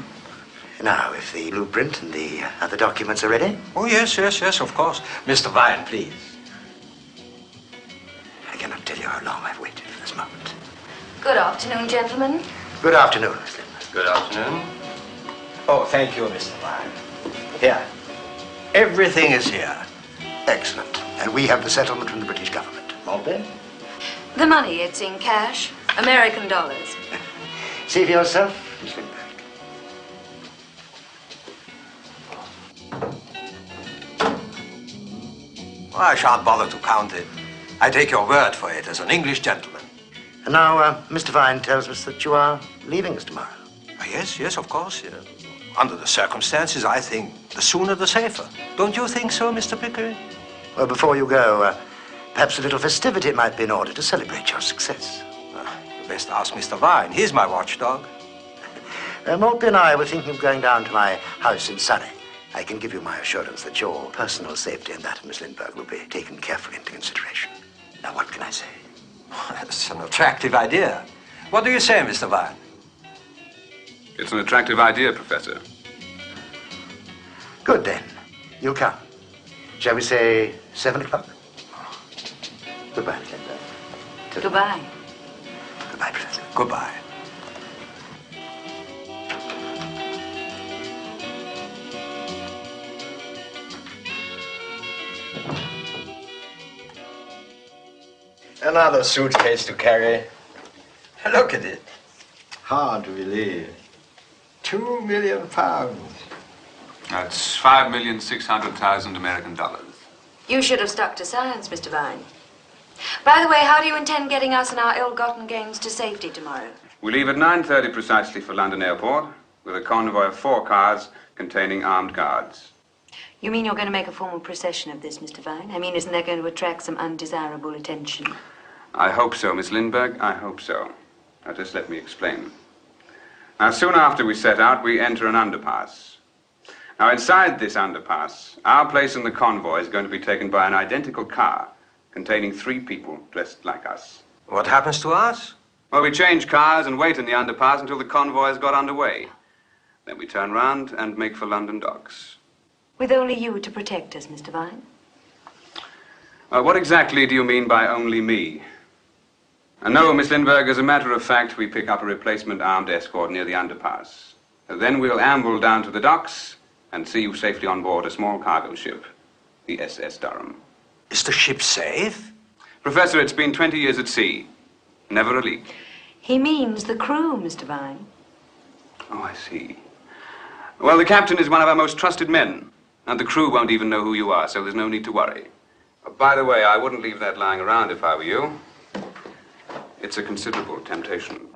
Now, if the blueprint and the other documents are ready. Oh, yes, of course. Mr. Vine, please. I cannot tell you how long I've waited for this moment. Good afternoon, gentlemen. Good afternoon, Miss Lindbergh. Good afternoon. Oh, thank you, Mr. Vine. Here. Everything is here. Excellent. And we have the settlement from the British government. Monty? The money, it's in cash. American dollars. See for yourself, Miss Lindbergh. Well, I shan't bother to count it. I take your word for it as an English gentleman. And now, Mr. Vine tells us that you are leaving us tomorrow. Yes, of course. Under the circumstances, I think the sooner the safer. Don't you think so, Mr. Pickering? Well, before you go, perhaps a little festivity might be in order to celebrate your success. You best ask Mr. Vine. He's my watchdog. Maltby and I were thinking of going down to my house in Surrey. I can give you my assurance that your personal safety and that of Miss Lindbergh will be taken carefully into consideration. Now, what can I say? That's an attractive idea. What do you say, Mr. Vine? It's an attractive idea, Professor. Good, then. You'll come. Shall we say 7 o'clock? Goodbye, Miss Lindbergh. Goodbye. Goodbye, Professor. Goodbye. Another suitcase to carry. Look at it. Hard to believe. £2 million. That's 5,600,000 American dollars. You should have stuck to science, Mr. Vine. By the way, how do you intend getting us and our ill-gotten gains to safety tomorrow? We leave at 9:30 precisely for London Airport with a convoy of 4 cars containing armed guards. You mean you're going to make a formal procession of this, Mr. Vine? I mean, isn't that going to attract some undesirable attention? I hope so, Miss Lindbergh. I hope so. Now, just let me explain. Now, soon after we set out, we enter an underpass. Now, inside this underpass, our place in the convoy is going to be taken by an identical car containing 3 people dressed like us. What happens to us? Well, we change cars and wait in the underpass until the convoy has got underway. Then we turn round and make for London docks. With only you to protect us, Mr. Vine? What exactly do you mean by only me? No, Miss Lindbergh, as a matter of fact, we pick up a replacement armed escort near the underpass. Then we'll amble down to the docks and see you safely on board a small cargo ship, the SS Durham. Is the ship safe? Professor, it's been 20 years at sea. Never a leak. He means the crew, Mr. Vine. Oh, I see. Well, the captain is one of our most trusted men, and the crew won't even know who you are, so there's no need to worry. By the way, I wouldn't leave that lying around if I were you. It's a considerable temptation.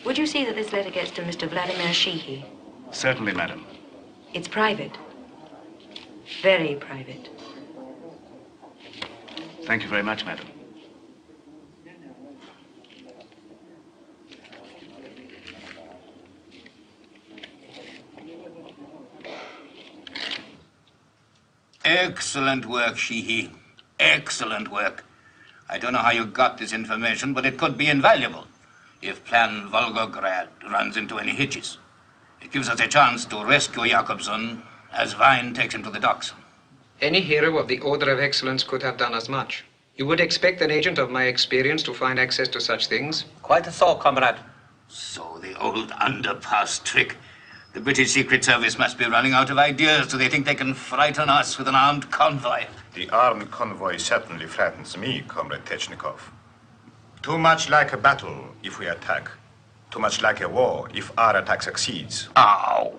Would you see that this letter gets to Mr. Vladimir Sheehy? Certainly, madam. It's private. Very private. Thank you very much, madam. Excellent work, Sheehy. Excellent work. I don't know how you got this information, but it could be invaluable if Plan Volgograd runs into any hitches. It gives us a chance to rescue Jakobson as Vine takes him to the docks. Any hero of the Order of Excellence could have done as much. You would expect an agent of my experience to find access to such things? Quite so, comrade. So the old underpass trick. The British Secret Service must be running out of ideas. Do they think they can frighten us with an armed convoy? The armed convoy certainly frightens me, Comrade Technikov. Too much like a battle if we attack. Too much like a war if our attack succeeds. Ow!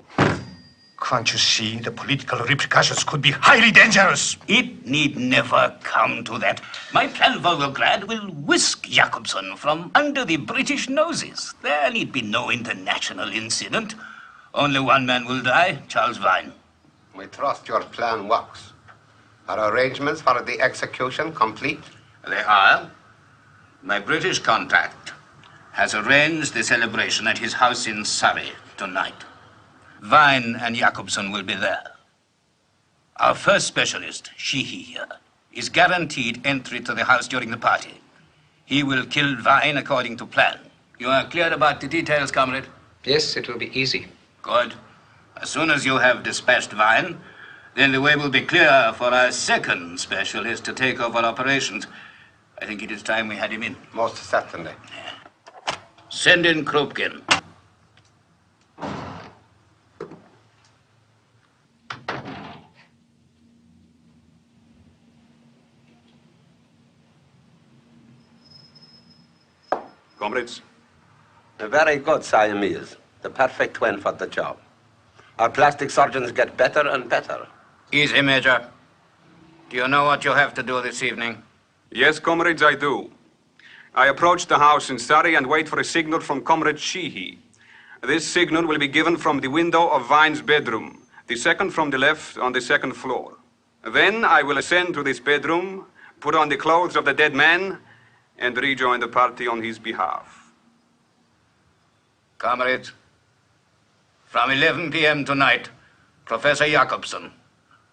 Can't you see the political repercussions could be highly dangerous? It need never come to that. My plan Volgograd will whisk Jakobson from under the British noses. There need be no international incident. Only one man will die, Charles Vine. We trust your plan works. Are arrangements for the execution complete? They are. My British contact has arranged the celebration at his house in Surrey tonight. Vine and Jakobson will be there. Our first specialist, Sheehy here, is guaranteed entry to the house during the party. He will kill Vine according to plan. You are clear about the details, comrade? Yes, it will be easy. Good. As soon as you have dispatched Vine, then the way will be clear for our second specialist to take over operations. I think it is time we had him in. Most certainly. Send in Krupkin. Comrades? A very good Siamese. The perfect twin for the job. Our plastic surgeons get better and better. Easy, Major. Do you know what you have to do this evening? Yes, comrades, I do. I approach the house in Surrey and wait for a signal from Comrade Sheehy. This signal will be given from the window of Vine's bedroom, the second from the left on the second floor. Then I will ascend to this bedroom, put on the clothes of the dead man, and rejoin the party on his behalf. Comrades, from 11 p.m. tonight, Professor Jakobson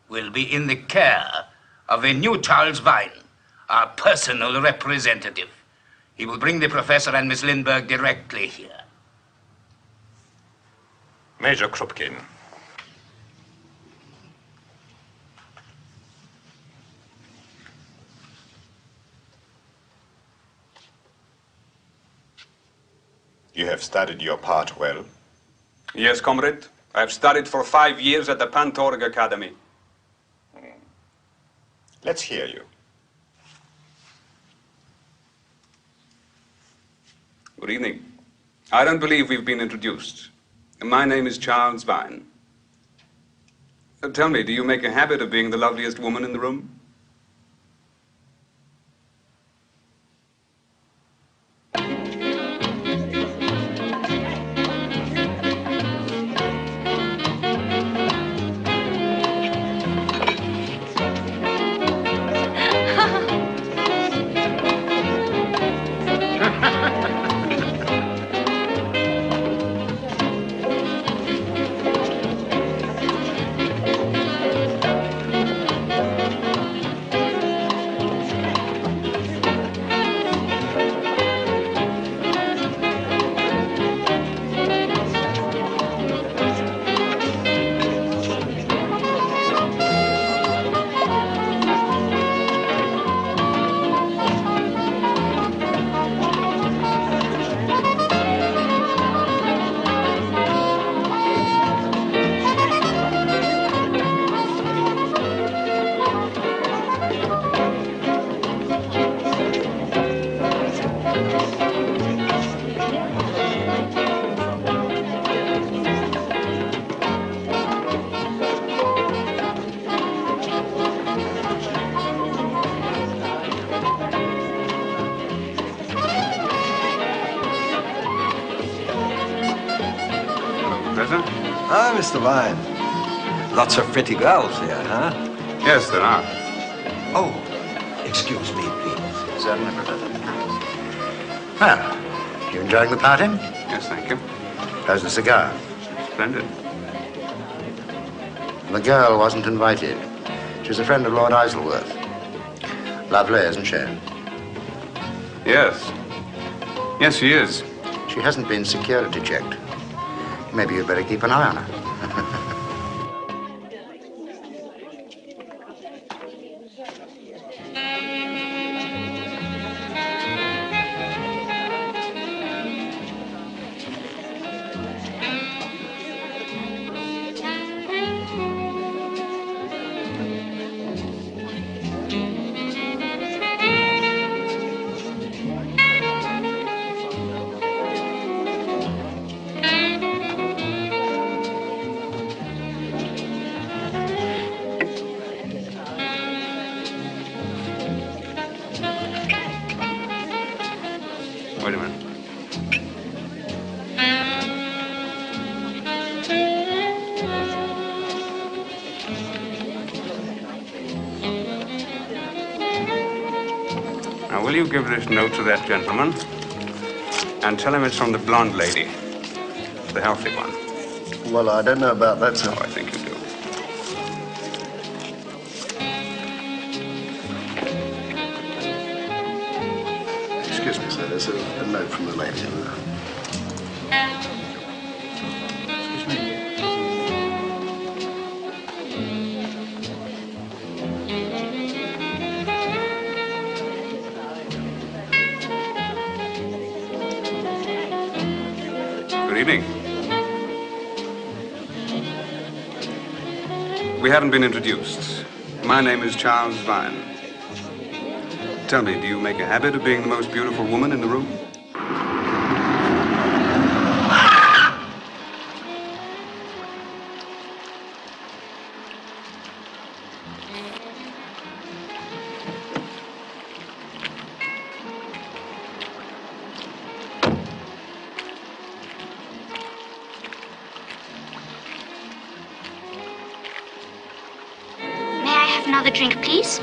will be in the care of a new Charles Vine, our personal representative. He will bring the professor and Miss Lindbergh directly here. Major Krupkin. You have studied your part well? Yes, comrade. I have studied for 5 years at the Pantorg Academy. Let's hear you. Good evening. I don't believe we've been introduced. My name is Charles Vine. Tell me, do you make a habit of being the loveliest woman in the room? Ah, Mr. Vine. Lots of pretty girls here, huh? Yes, there are. Oh, excuse me, please. Certainly, Professor. Well, you enjoying the party? Yes, thank you. How's the cigar? Splendid. The girl wasn't invited. She She's a friend of Lord Isleworth. Lovely, isn't she? Yes. Yes, she is. She hasn't been security checked. Maybe you'd better keep an eye on her. Wait a minute. Now, will you give this note to that gentleman and tell him it's from the blonde lady, the healthy one? Well, I don't know about that, sir. Oh, I think you do. Excuse me, sir. There's a note from the lady. Good evening. We haven't been introduced. My name is Charles Vine. Tell me, do you make a habit of being the most beautiful woman in the room? May I have another drink, please?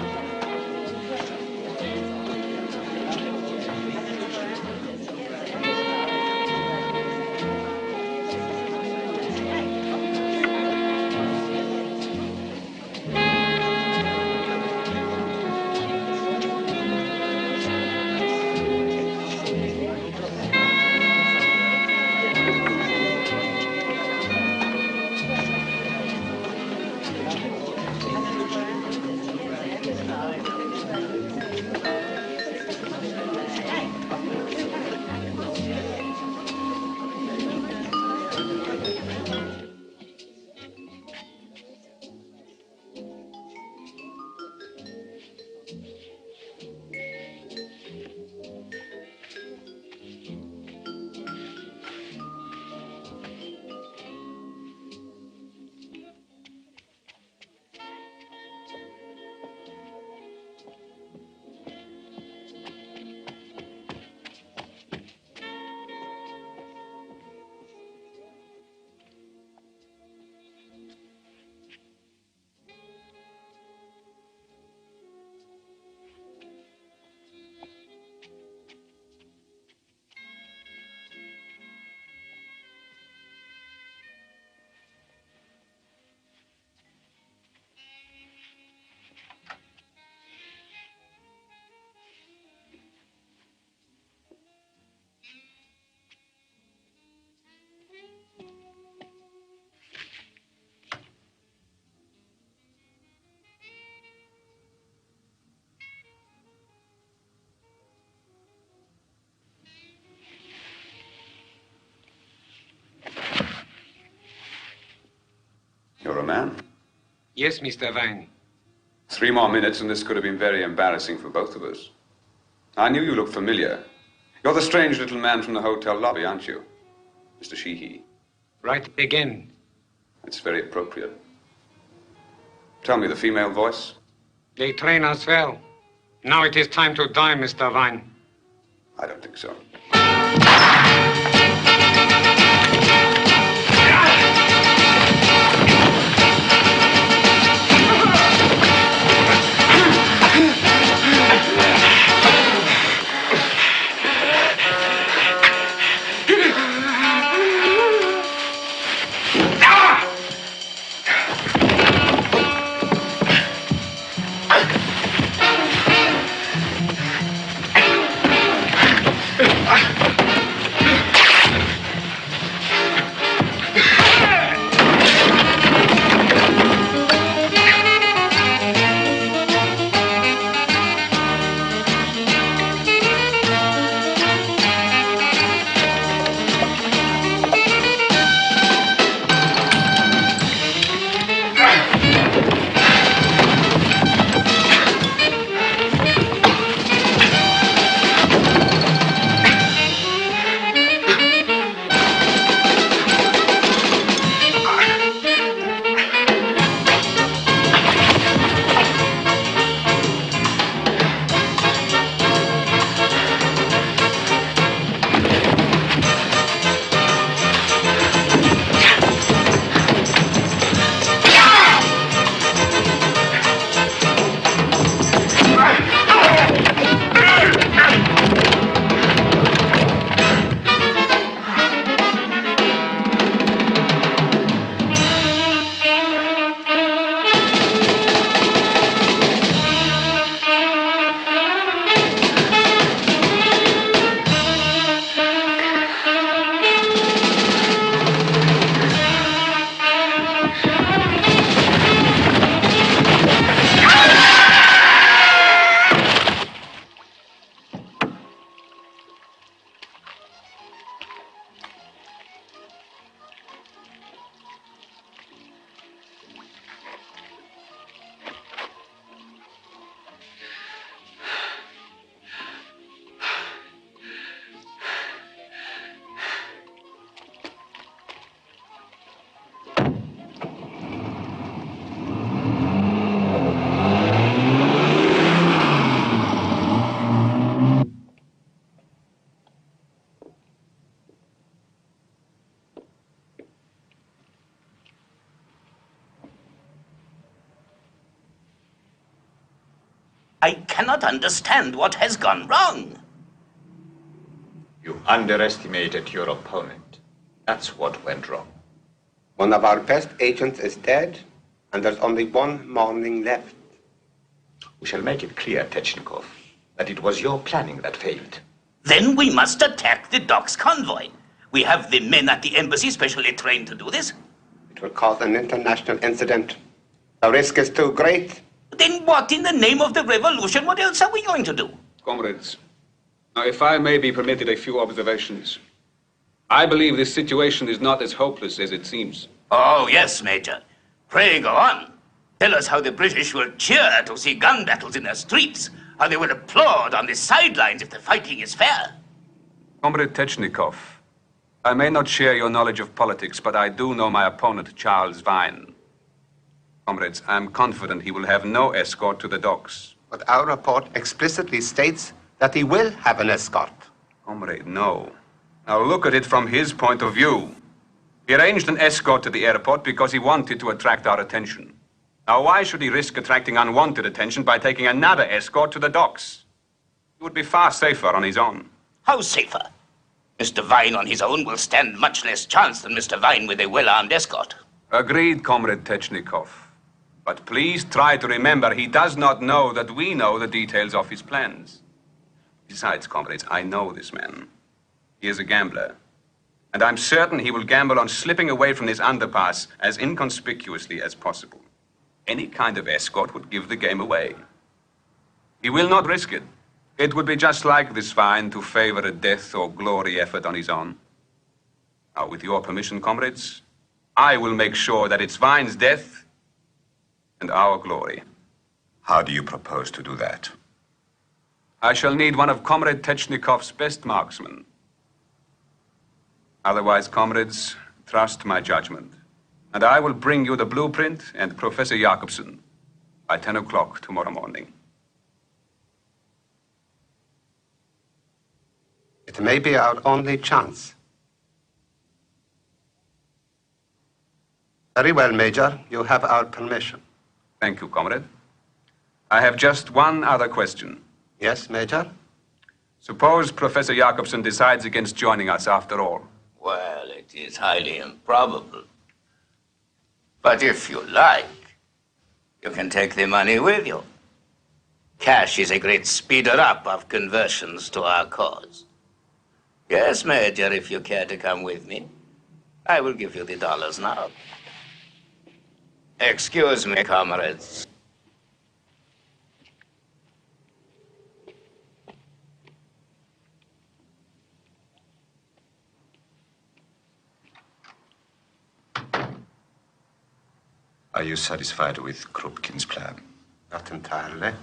You're a man. Yes, Mr. Vine. 3 more minutes and this could have been very embarrassing for both of us. I knew you looked familiar. You're the strange little man from the hotel lobby, aren't you? Mr. Sheehy. Right again. It's very appropriate. Tell me, the female voice? They train us well. Now it is time to die, Mr. Vine. I don't think so. I cannot understand what has gone wrong. You underestimated your opponent. That's what went wrong. One of our best agents is dead, and there's only one morning left. We shall make it clear, Technikov, that it was your planning that failed. Then we must attack the docks convoy. We have the men at the embassy specially trained to do this. It will cause an international incident. The risk is too great. Then what in the name of the revolution, what else are we going to do? Comrades, now if I may be permitted a few observations. I believe this situation is not as hopeless as it seems. Oh, yes, Major. Pray go on. Tell us how the British will cheer to see gun battles in the streets, how they will applaud on the sidelines if the fighting is fair. Comrade Technikov, I may not share your knowledge of politics, but I do know my opponent, Charles Vine. Comrades, I am confident he will have no escort to the docks. But our report explicitly states that he will have an escort. Comrade, no. Now look at it from his point of view. He arranged an escort to the airport because he wanted to attract our attention. Now why should he risk attracting unwanted attention by taking another escort to the docks? He would be far safer on his own. How safer? Mr. Vine on his own will stand much less chance than Mr. Vine with a well-armed escort. Agreed, Comrade Technikov. But please try to remember he does not know that we know the details of his plans. Besides, comrades, I know this man. He is a gambler. And I'm certain he will gamble on slipping away from this underpass as inconspicuously as possible. Any kind of escort would give the game away. He will not risk it. It would be just like this Vine to favor a death or glory effort on his own. Now, with your permission, comrades, I will make sure that it's Vine's death and our glory. How do you propose to do that? I shall need one of Comrade Technikov's best marksmen. Otherwise, comrades, trust my judgment. And I will bring you the blueprint and Professor Jakobsen by 10 o'clock tomorrow morning. It may be our only chance. Very well, Major. You have our permission. Thank you, comrade. I have just one other question. Yes, Major? Suppose Professor Jakobsen decides against joining us after all. Well, it is highly improbable. But if you like, you can take the money with you. Cash is a great speeder-up of conversions to our cause. Yes, Major, if you care to come with me, I will give you the dollars now. Excuse me, comrades. Are you satisfied with Krupkin's plan? Not entirely.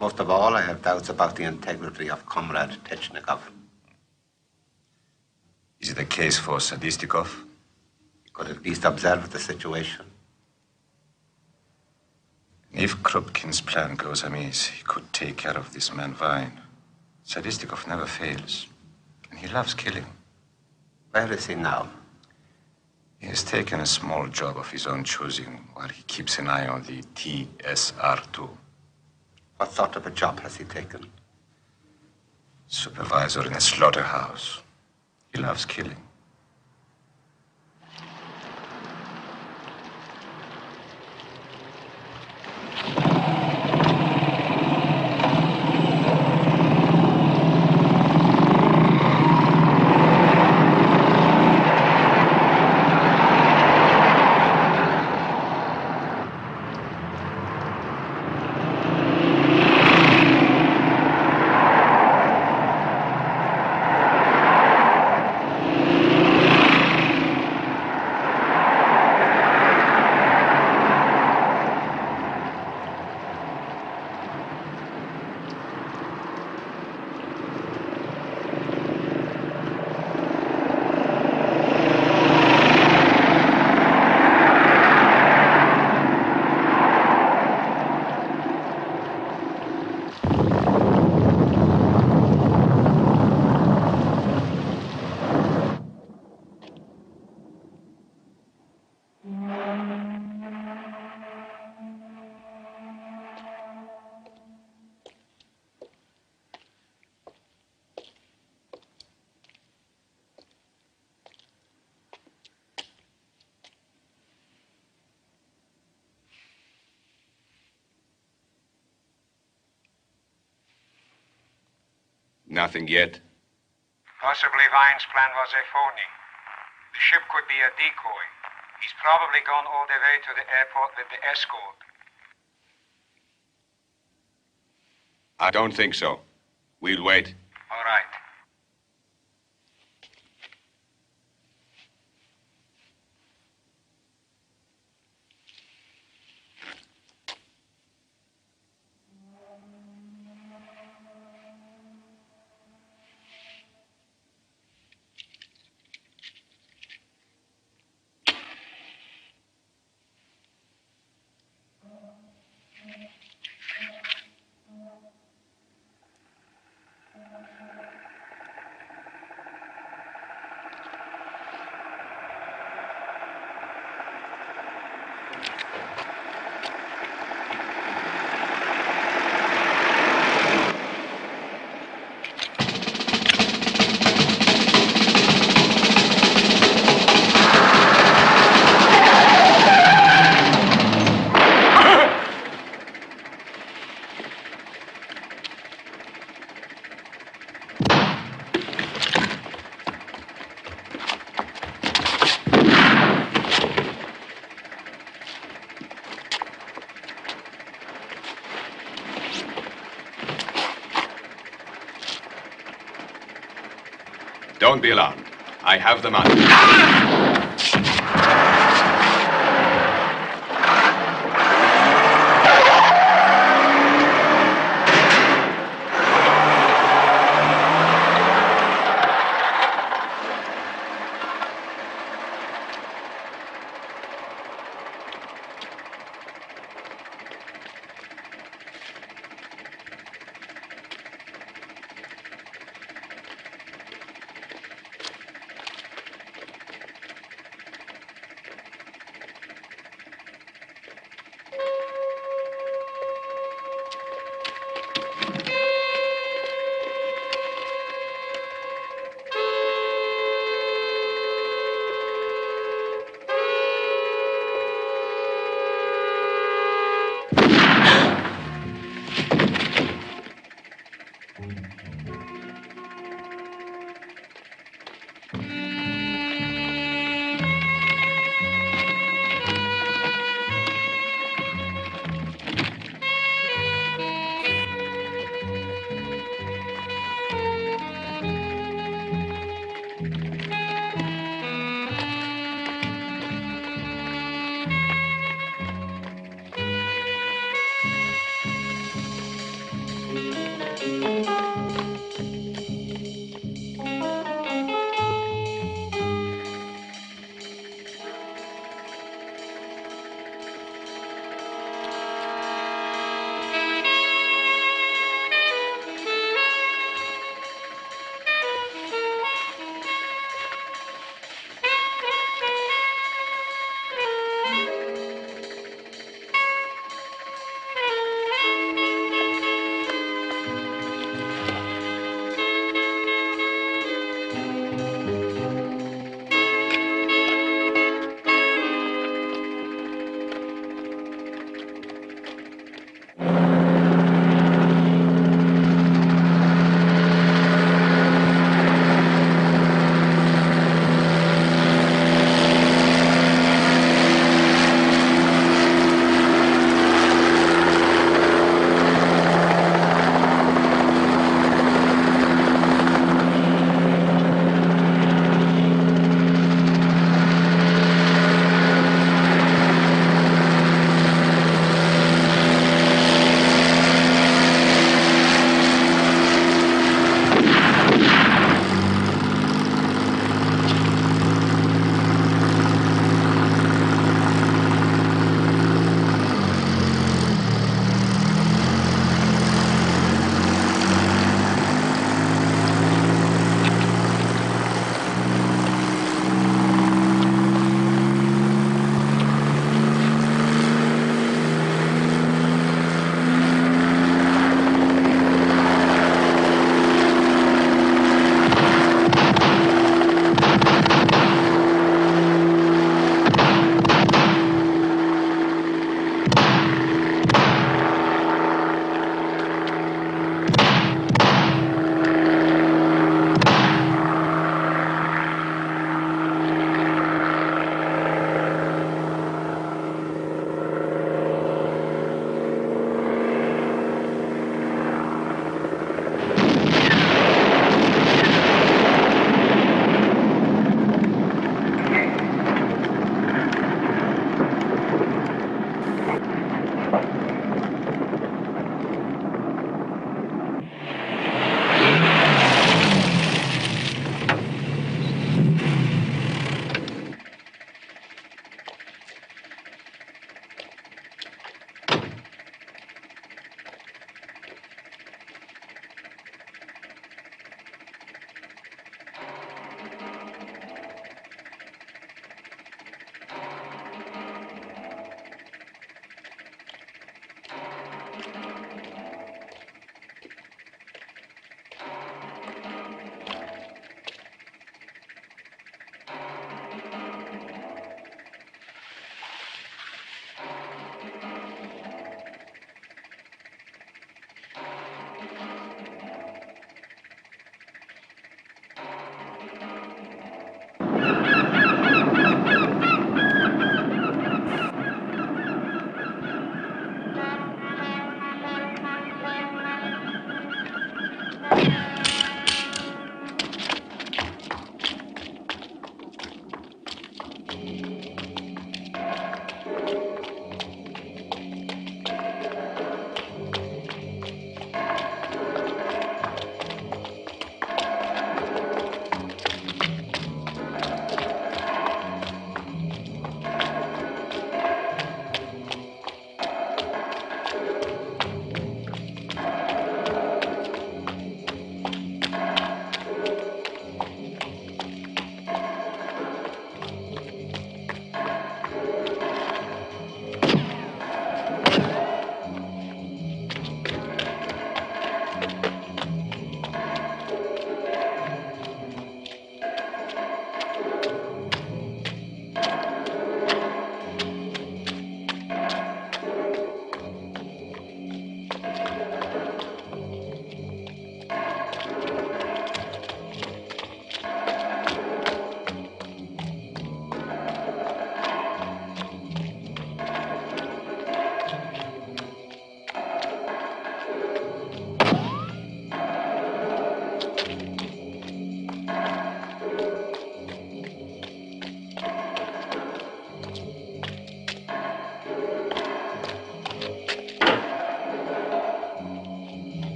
Most of all, I have doubts about the integrity of Comrade Technikov. Is it a case for Sadistikov? He could at least observe the situation. If Krupkin's plan goes amiss, he could take care of this man Vine. Sadistikov never fails, and he loves killing. Where is he now? He has taken a small job of his own choosing while he keeps an eye on the TSR-2. What sort of a job has he taken? Supervisor in a slaughterhouse. He loves killing. Nothing yet. Possibly Vine's plan was a phony. The ship could be a decoy. He's probably gone all the way to the airport with the escort. I don't think so. We'll wait. All right. Don't be alarmed. I have the money.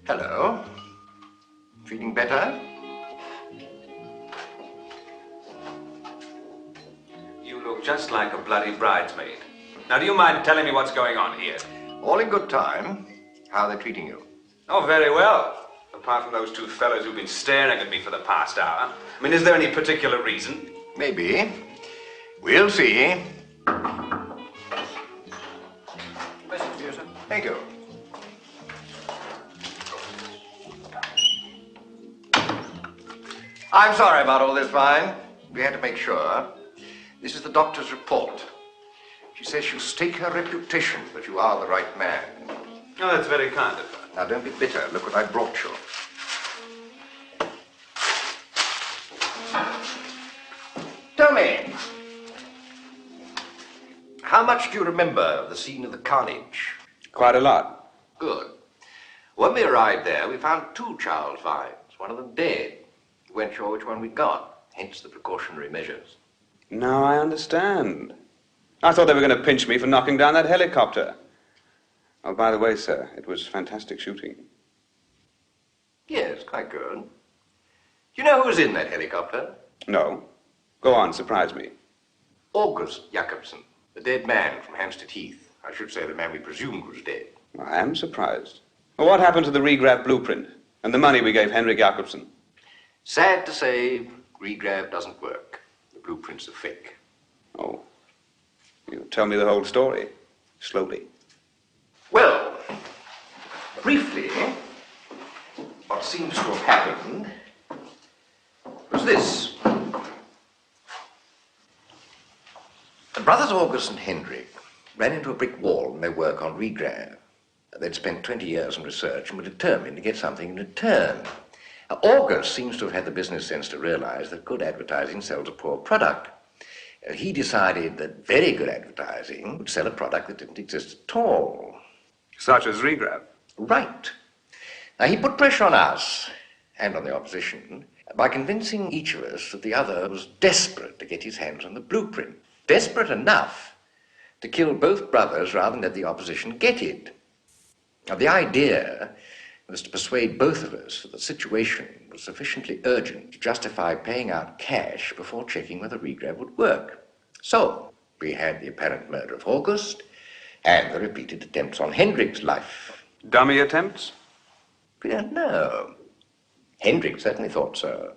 Hello. Feeling better? You look just like a bloody bridesmaid. Now, do you mind telling me what's going on here? All in good time. How are they treating you? Oh, very well. Apart from those two fellows who've been staring at me for the past hour. I mean, is there any particular reason? Maybe. We'll see. Thank you. I'm sorry about all this, Vine. We had to make sure. This is the doctor's report. She says she'll stake her reputation that you are the right man. Oh, that's very kind of her. Now, don't be bitter. Look what I brought you. Tell me, how much do you remember of the scene of the carnage? Quite a lot. Good. When we arrived there, we found two Charles Vines, one of them dead. We weren't sure which one we'd got, hence the precautionary measures. Now I understand. I thought they were going to pinch me for knocking down that helicopter. Oh, by the way, sir, it was fantastic shooting. Yes, quite good. Do you know who was in that helicopter? No. Go on, surprise me. August Jacobson, the dead man from Hampstead Heath. I should say the man we presumed was dead. I am surprised. Well, what happened to the regraph blueprint and the money we gave Henrik Jacobson? Sad to say, regraph doesn't work. The blueprints are fake. Oh. You tell me the whole story, slowly. Well, briefly, what seems to have happened was this. The brothers August and Hendrik ran into a brick wall in their work on regraph. They'd spent 20 years in research and were determined to get something in return. August seems to have had the business sense to realize that good advertising sells a poor product. He decided that very good advertising would sell a product that didn't exist at all. Such as regraph? Right. Now, he put pressure on us and on the opposition by convincing each of us that the other was desperate to get his hands on the blueprint. Desperate enough to kill both brothers rather than let the opposition get it. Now, the idea was to persuade both of us that the situation was sufficiently urgent to justify paying out cash before checking whether regraph would work. So, we had the apparent murder of August and the repeated attempts on Hendrik's life. Dummy attempts? We don't know. Hendrik certainly thought so.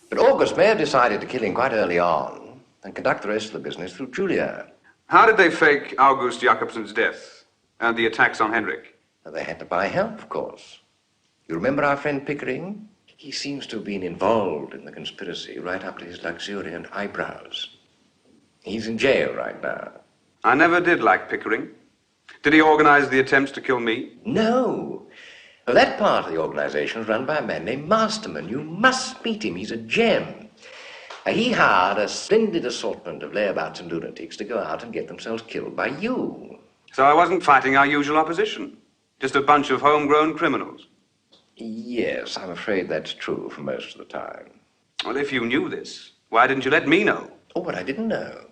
But August may have decided to kill him quite early on and conduct the rest of the business through Julia. How did they fake August Jacobson's death and the attacks on Henrik? Well, they had to buy help, of course. You remember our friend Pickering? He seems to have been involved in the conspiracy right up to his luxuriant eyebrows. He's in jail right now. I never did like Pickering. Did he organize the attempts to kill me? No. Well, that part of the organization was run by a man named Masterman. You must meet him. He's a gem. He hired a splendid assortment of layabouts and lunatics to go out and get themselves killed by you. So I wasn't fighting our usual opposition. Just a bunch of homegrown criminals. Yes, I'm afraid that's true for most of the time. Well, if you knew this, why didn't you let me know? Oh, but I didn't know.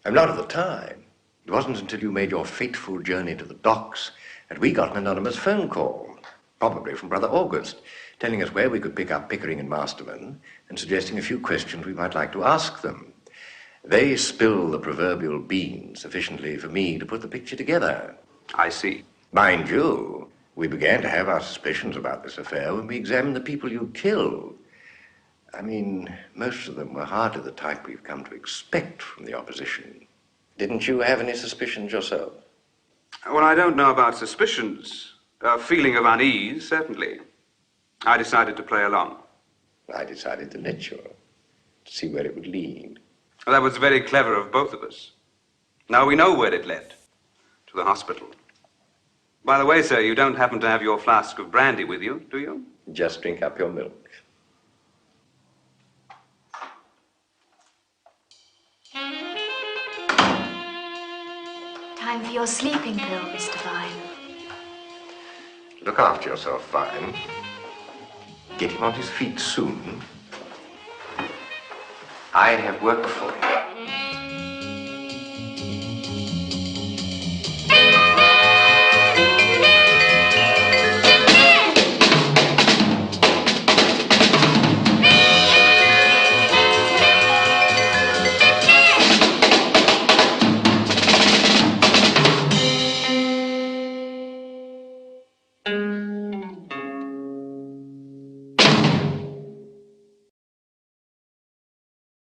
Not at the time. It wasn't until you made your fateful journey to the docks that we got an anonymous phone call, probably from Brother August, telling us where we could pick up Pickering and Masterman and suggesting a few questions we might like to ask them. They spill the proverbial beans sufficiently for me to put the picture together. I see. Mind you, we began to have our suspicions about this affair when we examined the people you killed. I mean, most of them were hardly the type we've come to expect from the opposition. Didn't you have any suspicions yourself? Well, I don't know about suspicions. A feeling of unease, certainly. I decided to play along. I decided to let you, to see where it would lead. Well, that was very clever of both of us. Now we know where it led. To the hospital. By the way, sir, you don't happen to have your flask of brandy with you, do you? Just drink up your milk. Time for your sleeping pill, Mr. Vine. Look after yourself, Vine. Get him on his feet soon. I have work for you.